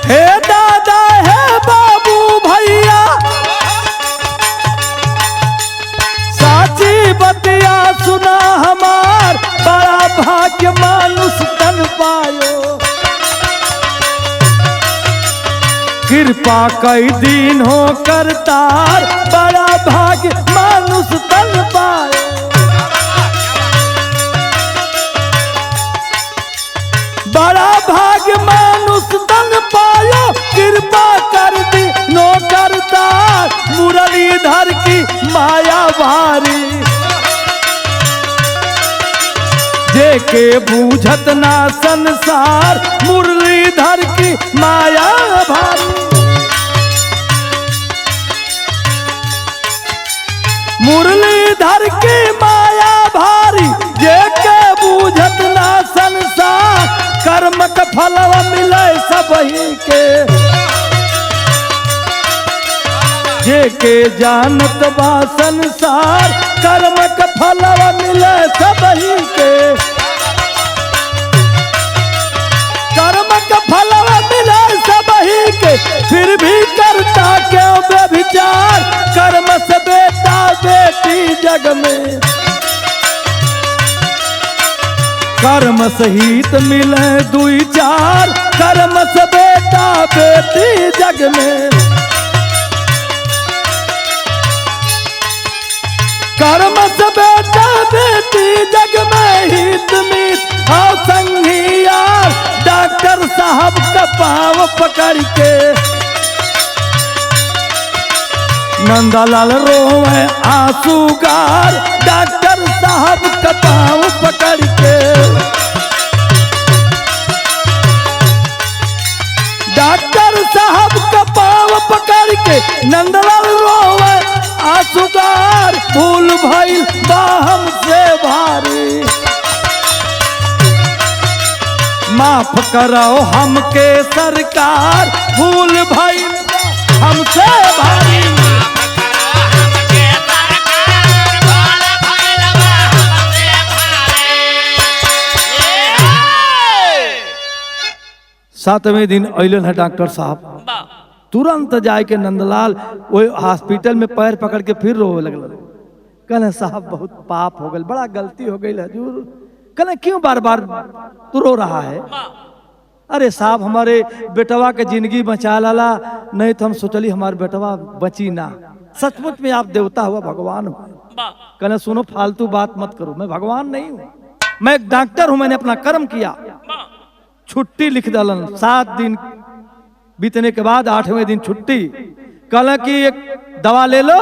Speaker 1: हे दादा हे बाबू भैया साची बतिया सुना हमार, बड़ा भाग्य मानुष तन पायो, कृपा कई दिन हो करतार, बड़ा भाग्य मानुष तन पायो। बड़ा भाग्य मानुष तन पायो, कृपा कर दी नो करतार, मुरलीधर की माया भारी, जेके बूझत ना संसार, मुरलीधर की माया भारी। फलवा मिले सबही के, जे के जानत बा संसार, कर्म का फलवा मिले सबही के, कर्म का फलवा मिले सबही के, फिर भी करता क्यों व्यभिचार, कर्म से बेटा बेटी जग में, कर्म सहित मिले दुई चार, कर्म से बेटा बेटी जग में, कर्म से बेटा बेटी जग में, हित मीत और संगी यार, डॉक्टर साहब का पाँव पकड़ के, नंदलाल रोवे आंसूगार, डॉक्टर साहब का पाँव पकड़ के, डॉक्टर साहब का पाँव पकड़ के, नंदलाल रोवे आंसूगार, भूल भइल बा हमसे भारी, माफ करो हमके सरकार, भूल भइल बा हमसे भारी, सातवें दिन अइलन है डॉक्टर साहब, तुरंत जाए के नंदलाल वो हॉस्पिटल में पैर पकड़ के फिर रोवे लगल, कहले साहब बहुत पाप हो गल, बड़ा गलती हो गई हजूर, कहले क्यों बार बार तू रो रहा है, अरे साहब हमारे बेटवा के जिंदगी बचा लाला, नहीं तो हम सोचली हमारे बेटवा बची ना, सचमुच में आप देवता हुआ भगवान हो, कहले सुनो फालतू बात मत करो, मैं भगवान नहीं हूँ, मैं एक डॉक्टर हूँ, मैंने अपना कर्म किया, छुट्टी लिख दलन, 7 दिन बीतने के बाद 8वें दिन छुट्टी, कहला कि एक दवा ले लो,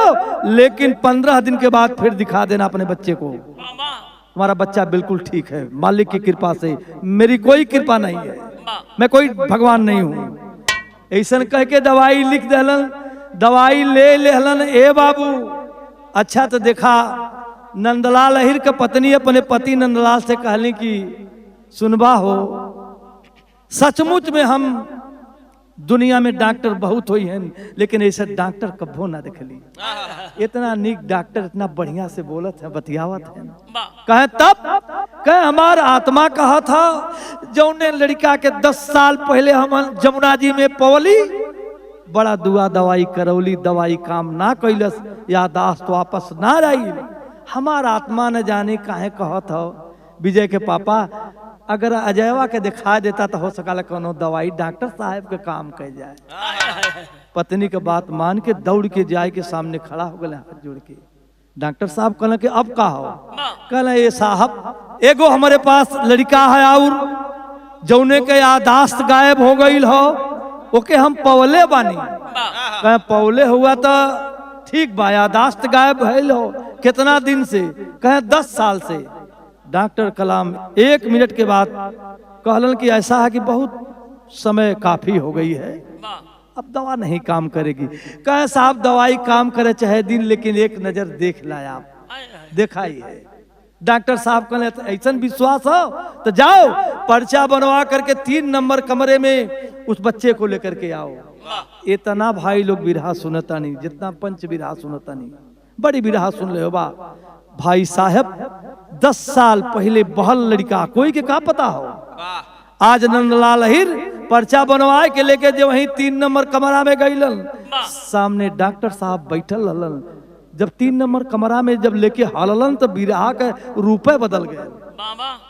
Speaker 1: लेकिन 15 दिन के बाद फिर दिखा देना अपने बच्चे को, तुम्हारा बच्चा बिल्कुल ठीक है, मालिक की कृपा से, मेरी कोई कृपा नहीं है, मैं कोई भगवान नहीं हूँ, ऐसा कह के दवाई लिख दलन, दवाई ले लेहलन, ए बाबू अच्छा तो देखा, नंदलाल अहिर का पत्नी अपने पति नंदलाल से कहली कि सुनबा हो, सचमुच में हम दुनिया में डॉक्टर बहुत हुई हैं, लेकिन ऐसा डॉक्टर कभो ना देखली, इतना नीक डॉक्टर, इतना बढ़िया से बोलत है, बतियावत है, कहे तब कहे हमार आत्मा कहा था, जौने लड़का के 10 साल पहले हम जमुना जी में पवली, बड़ा दुआ दवाई करौली, दवाई काम ना कैलस, यादाश्त वापस ना रही, हमार आत्मा न जाने काहे कहत हो, विजय के पापा अगर अजयवा के दिखा देता तो हो सकला कोनो दवाई डॉक्टर साहब के काम कर जाए, पत्नी के बात मान के दौड़ के जाए के सामने खड़ा हो गए, हाथ जोड़ के, डॉक्टर साहब कहला कि अब का हो, कहला ये साहब एगो हमारे पास लड़का है और जौने के यादाश्त गायब हो गई हो, ओके हम पवले बानी, कहे पवले हुआ तो ठीक बा, यादाश्त गायब भइल हो कितना दिन से, कहे 10 साल से, डॉक्टर कलाम 1 मिनट के बाद कहलन कि ऐसा है कि बहुत समय काफी हो गई है, अब दवा नहीं काम करेगी, कहे साहब दवाई काम करे चाहे दिन, लेकिन एक नजर देख लाया आप, देखा ही है, डॉक्टर साहब कहले ऐसा विश्वास हो तो जाओ पर्चा बनवा करके 3 नंबर कमरे में उस बच्चे को लेकर के आओ, इतना भाई लोग बिरहा सुनता नहीं, जितना पंच बिरहा सुनता नहीं, बड़ी बिरहा सुन ले हो बा भाई साहब, 10 साल पहले बहल लड़का, कोई के का पता हो, आज नंदलाल अहिर पर्चा बनवाए के लेके जो वहीं 3 नंबर कमरा में गईलन, सामने डॉक्टर साहब बैठल हलन, जब 3 नंबर कमरा में जब लेके हललन तो बिरहा के रूपे बदल गए,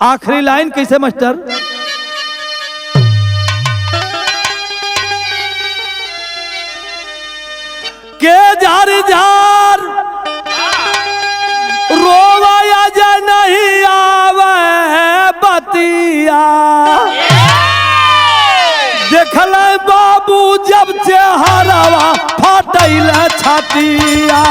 Speaker 1: आखिरी लाइन कैसे मास्टर, के जार जार रोवाया जा नहीं आवे बतिया, देखल बाबू जब चेहरावा फाटल छातिया,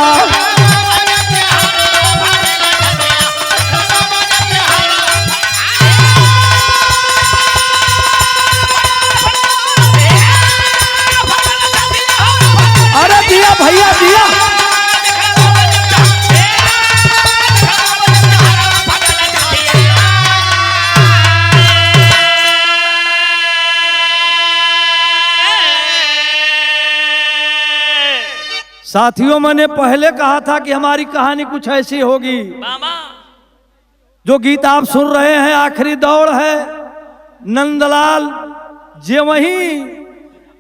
Speaker 1: अरे दिया भैया दिया, साथियों, मैंने पहले कहा था कि हमारी कहानी कुछ ऐसी होगी। जो गीत आप सुन रहे हैं आखिरी दौड़ है। नंदलाल जे वहीं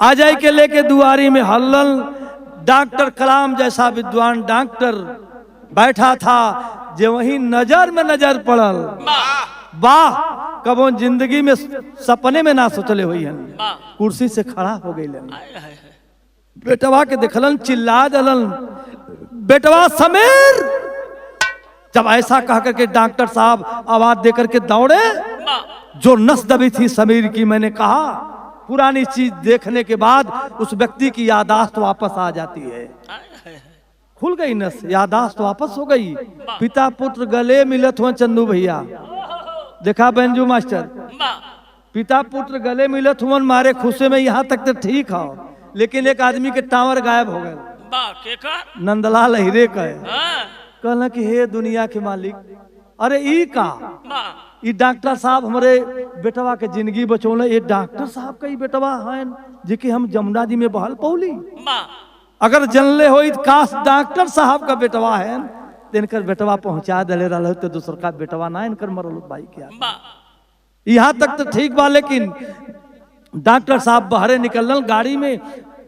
Speaker 1: अजय के लेके दुआरी में हल्लल, डॉक्टर कलाम जैसा विद्वान डॉक्टर बैठा था, जे वहीं नजर में नजर पड़ल। वाह, कबो जिंदगी में सपने में ना सोचले हुई है। कुर्सी से खड़ा हो गई, बेटवा के देखलन, चिल्ला दलन, बेटवा समीर। जब ऐसा कह करके डॉक्टर साहब आवाज देकर के दौड़े, जो नस दबी थी समीर की, मैंने कहा पुरानी चीज देखने के बाद उस व्यक्ति की यादाश्त वापस आ जाती है। खुल गई नस, यादाश्त वापस हो गई। पिता पुत्र गले मिलत हुआ, चंदू भैया देखा बेंजू मास्टर, पिता पुत्र गले मिलत हुआ मारे खुशे में, यहाँ तक तो ठीक हो, लेकिन एक आदमी के टावर गायब हो गए। नंदलाल हिरे का कहला कि हे दुनिया के मालिक, अरे ई का ई डॉक्टर साहब हमारे बेटवा के जिंदगी बचौले। ये डॉक्टर साहब का ही बेटवा है जिके हम जमुना जी में बहल पौली। अगर जनले हो काश डॉक्टर साहब का बेटवा है तो इनकर बेटवा पहुंचा दले रहा तो दूसर का बेटवा ना इनकर मरल भाई क्या। यहाँ तक तो ठीक बा, लेकिन डॉक्टर साहब बाहरे निकलन, गाड़ी में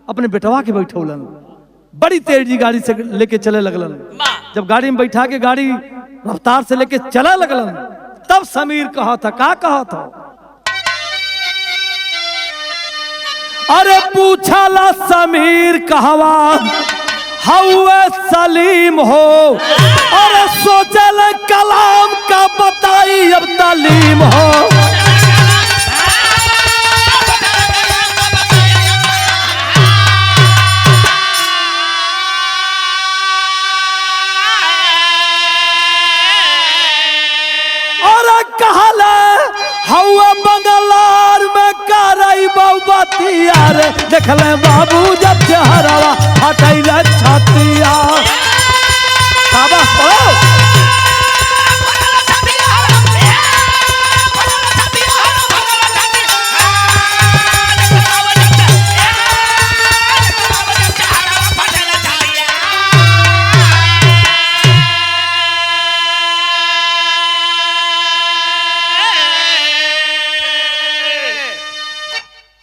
Speaker 1: अपने बेटवा के बैठौलन, बड़ी तेजी गाड़ी से लेके चले लगलन। जब गाड़ी में बैठा के गाड़ी रफ्तार से लेके चला लगलन, तब समीर कहा था, का कहा था, अरे पूछाला समीर कहवा हौवे सलीम हो, अरे सोचल कलाम का बताई अब तालीम हो। बंगलार में करई बतिया रे, देखले बाबू जब चेहरावा हटैले छतिया।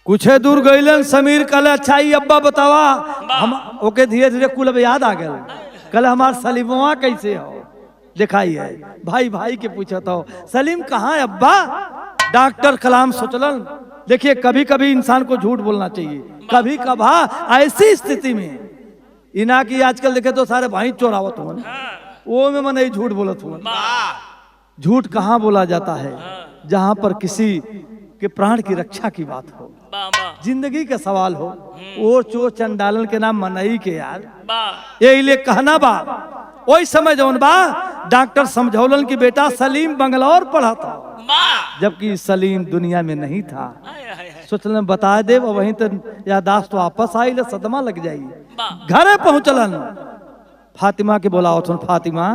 Speaker 1: कुछ दूर गईलन, समीर कल अच्छा ही अब्बा बतावा हम ओके धीरे धीरे कुल अब याद आ गए। कल हमार सलीमवा कैसे हो दिखाई है, भाई भाई के पूछा था सलीम कहाँ है अब्बा। डॉक्टर कलाम सोचलन, देखिए कभी कभी इंसान को झूठ बोलना चाहिए, कभी कभा ऐसी स्थिति में इना की आजकल देखे तो सारे भाई चोरावत हुआ, वो में मैं झूठ बोलत हुआ। झूठ कहाँ बोला जाता है, जहां पर किसी के प्राण की रक्षा की बात हो, जिंदगी का सवाल हो। और चोर चंडालन के नाम मनई के यार, ये लिए कहना बा। वही समय जौन बा डॉक्टर समझौलन कि बेटा सलीम बंगलौर पढ़ा था, जबकि सलीम दुनिया में नहीं था। सोचलन बता दे, वहीं तो यादाश्त वापस आई, सदमा लग जाई। घरे पहुंचलन, फातिमा के बोलाओ, सुन फातिमा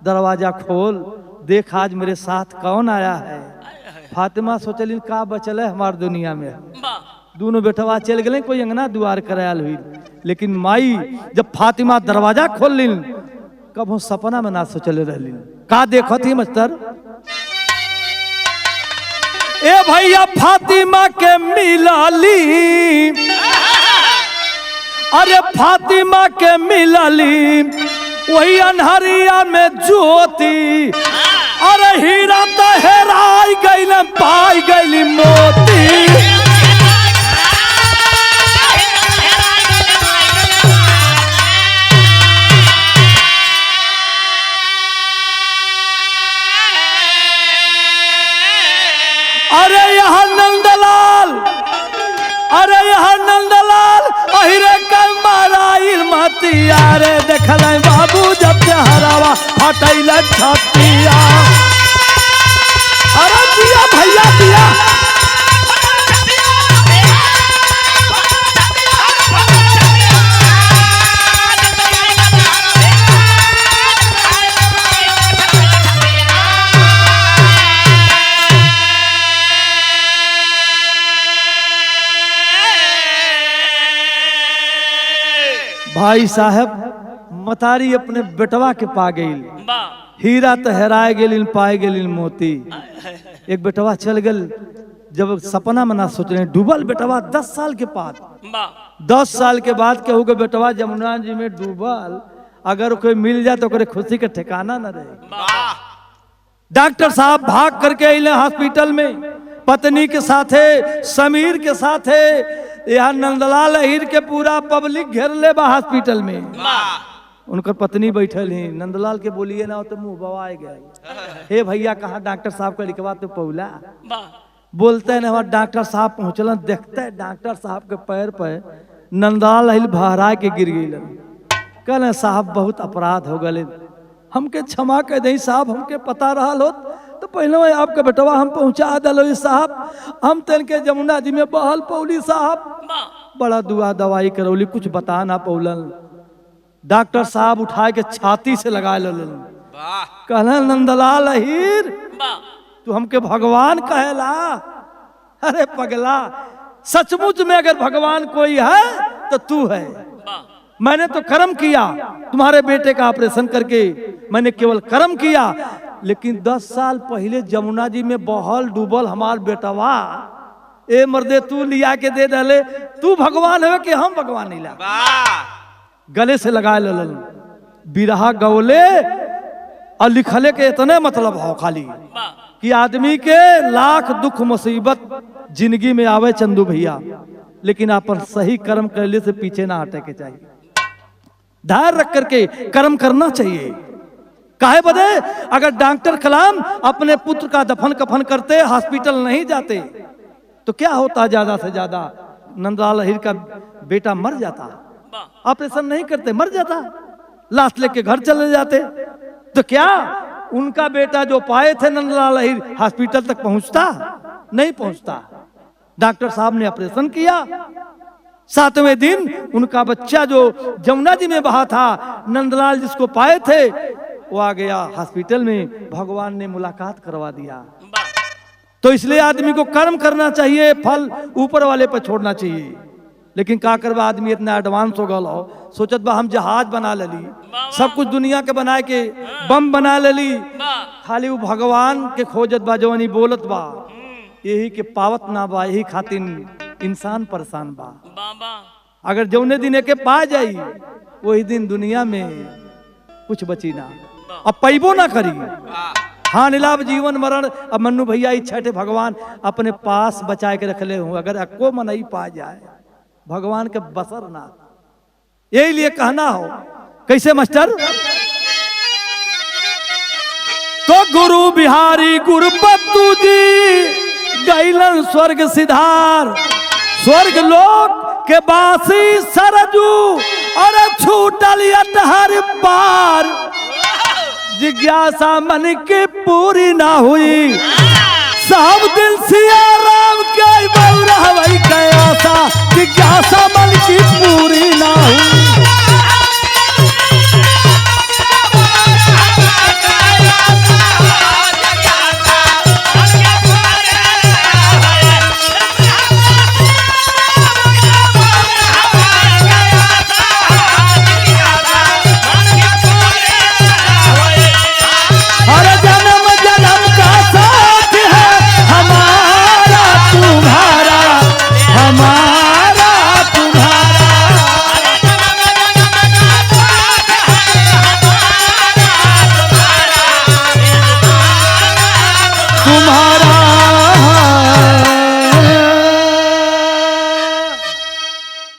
Speaker 1: दरवाजा खोल, देख आज मेरे साथ कौन आया है। फातिमा सोचलिन का बचल है हमार दुनिया में। दोनों बेटवा चल गए, कोई अंगना दुआर करायल हुई, लेकिन माई जब फातिमा दरवाजा खोल लिन, कब हम सपना में ना सोचले रहलिन। का देखो थी मस्तर, ए भैया फातिमा के मिलाली, अरे फातिमा के मिलाली वही अनहरिया में ज्योति, अरे हीरा तो हेराई गईल पाई गईली मोती। अरे यहाँ नंदलाल, अरे यहाँ नंदलाल अहिरे कल माराइल मतिया रे, देखल बाबू जब हरावा हटैल छतिया। अरे दिया भैया दिया, भाई साहब मतारी अपने बेटवा के पा गई। हीरा तो हेराए गेलिन पाए गेलिन मोती। एक बेटवा चल गल, जब सपना में ना सोच रहे डूबल बेटवा 10 साल के बाद। 10 साल के बाद कहू के बेटवा जमुना जी में डूबल, अगर कोई मिल जाए तो ओकरे खुशी के ठिकाना न रहे। डॉक्टर साहब भाग करके अइले हॉस्पिटल में, पत्नी के साथे, समीर के साथे। यहाँ नंदलाल अहिर के पूरा पब्लिक घेर ले बा हॉस्पिटल में। उनकर पत्नी बैठल ही, नंदलाल के बोलिए ना तो मुंह बवाए गए। हे भैया कहाँ डॉक्टर साहब का लिखवा तो पौला। बोलते हैं ना डॉक्टर साहब पहुंचल, देखते है डॉक्टर साहब के पैर पे नंदलाल अहिर भहरा के गिर गई। कहले साहब बहुत अपराध हो गए, हमके क्षमा कर दे साहब, हमके पता रहा लो तो पहले आपके बेटवा हम पहुंचा दिलो साहब। हम तेन के जमुना जी में बहल पौली साहब, बड़ा दुआ दवाई करौली, कुछ बता ना पौलन। डॉक्टर साहब उठा के छाती से लगा लेलन। कहला नंदलाल अहिर तू हमके भगवान कहेला? अरे पगला, सचमुच में अगर भगवान कोई है तो तू है। मैंने तो कर्म किया, तुम्हारे बेटे का ऑपरेशन करके मैंने केवल कर्म किया, लेकिन 10 साल पहले जमुना जी में बहल डूबल हमार बेटवा, ए मर्दे तू लिया के दे डाले, तू भगवान है कि हम भगवान नहीं ला? गले से लगा ललन बिरहा गौले और लिखले के इतने मतलब हो खाली कि आदमी के लाख दुख मुसीबत जिंदगी में आवे चंदू भैया, लेकिन अपन सही कर्म करने से पीछे ना हटे के चाहिए। धैर्य रख करके कर्म करना चाहिए। काहे बदे? अगर डॉक्टर कलाम अपने पुत्र का दफन कफन करते, हॉस्पिटल नहीं जाते, तो क्या होता? ज्यादा से ज्यादा नंदलाल अहिर का बेटा मर जाता। ऑपरेशन नहीं करते, मर जाता, लाश लेके घर चले जाते। तो क्या उनका बेटा जो पाए थे नंदलाल अहिर हॉस्पिटल तक पहुंचता? नहीं पहुंचता। डॉक्टर साहब ने ऑपरेशन किया, 7वें दिन उनका बच्चा जो जमुना जी में बहा था, नंदलाल जिसको पाए थे, वो आ गया हॉस्पिटल में। भगवान ने मुलाकात करवा दिया। तो इसलिए आदमी को कर्म करना चाहिए, फल ऊपर वाले पर छोड़ना चाहिए। लेकिन का करवा आदमी इतना एडवांस हो गल हो, सोचत बा हम जहाज बना लेली, सब कुछ दुनिया के बनाए के बम बना लेली, खाली वो भगवान के खोजत बा, जवानी बोलत बा, यही के पावत ना बा। यही खातिर इंसान परेशान बा। अगर जौने दिन के पा जाई वही दिन दुनिया में कुछ बची ना, अब पैबो ना करी। हाँ निलाभ जीवन मरण। अब मन्नू भैया इच्छा थे भगवान अपने पास बचा के रख ले हूँ, अगर अक्को मन ही पा जाए भगवान के बसर ना। यही लिए कहना हो कैसे मास्टर? तो गुरु बिहारी गुरुपत्तू जी गैलन स्वर्ग सिधार, स्वर्ग लोक के बासी सरजू और छूटल अटहर पार। जिज्ञासा मन की पूरी ना हुई, सब दिल सिया राम के बौरा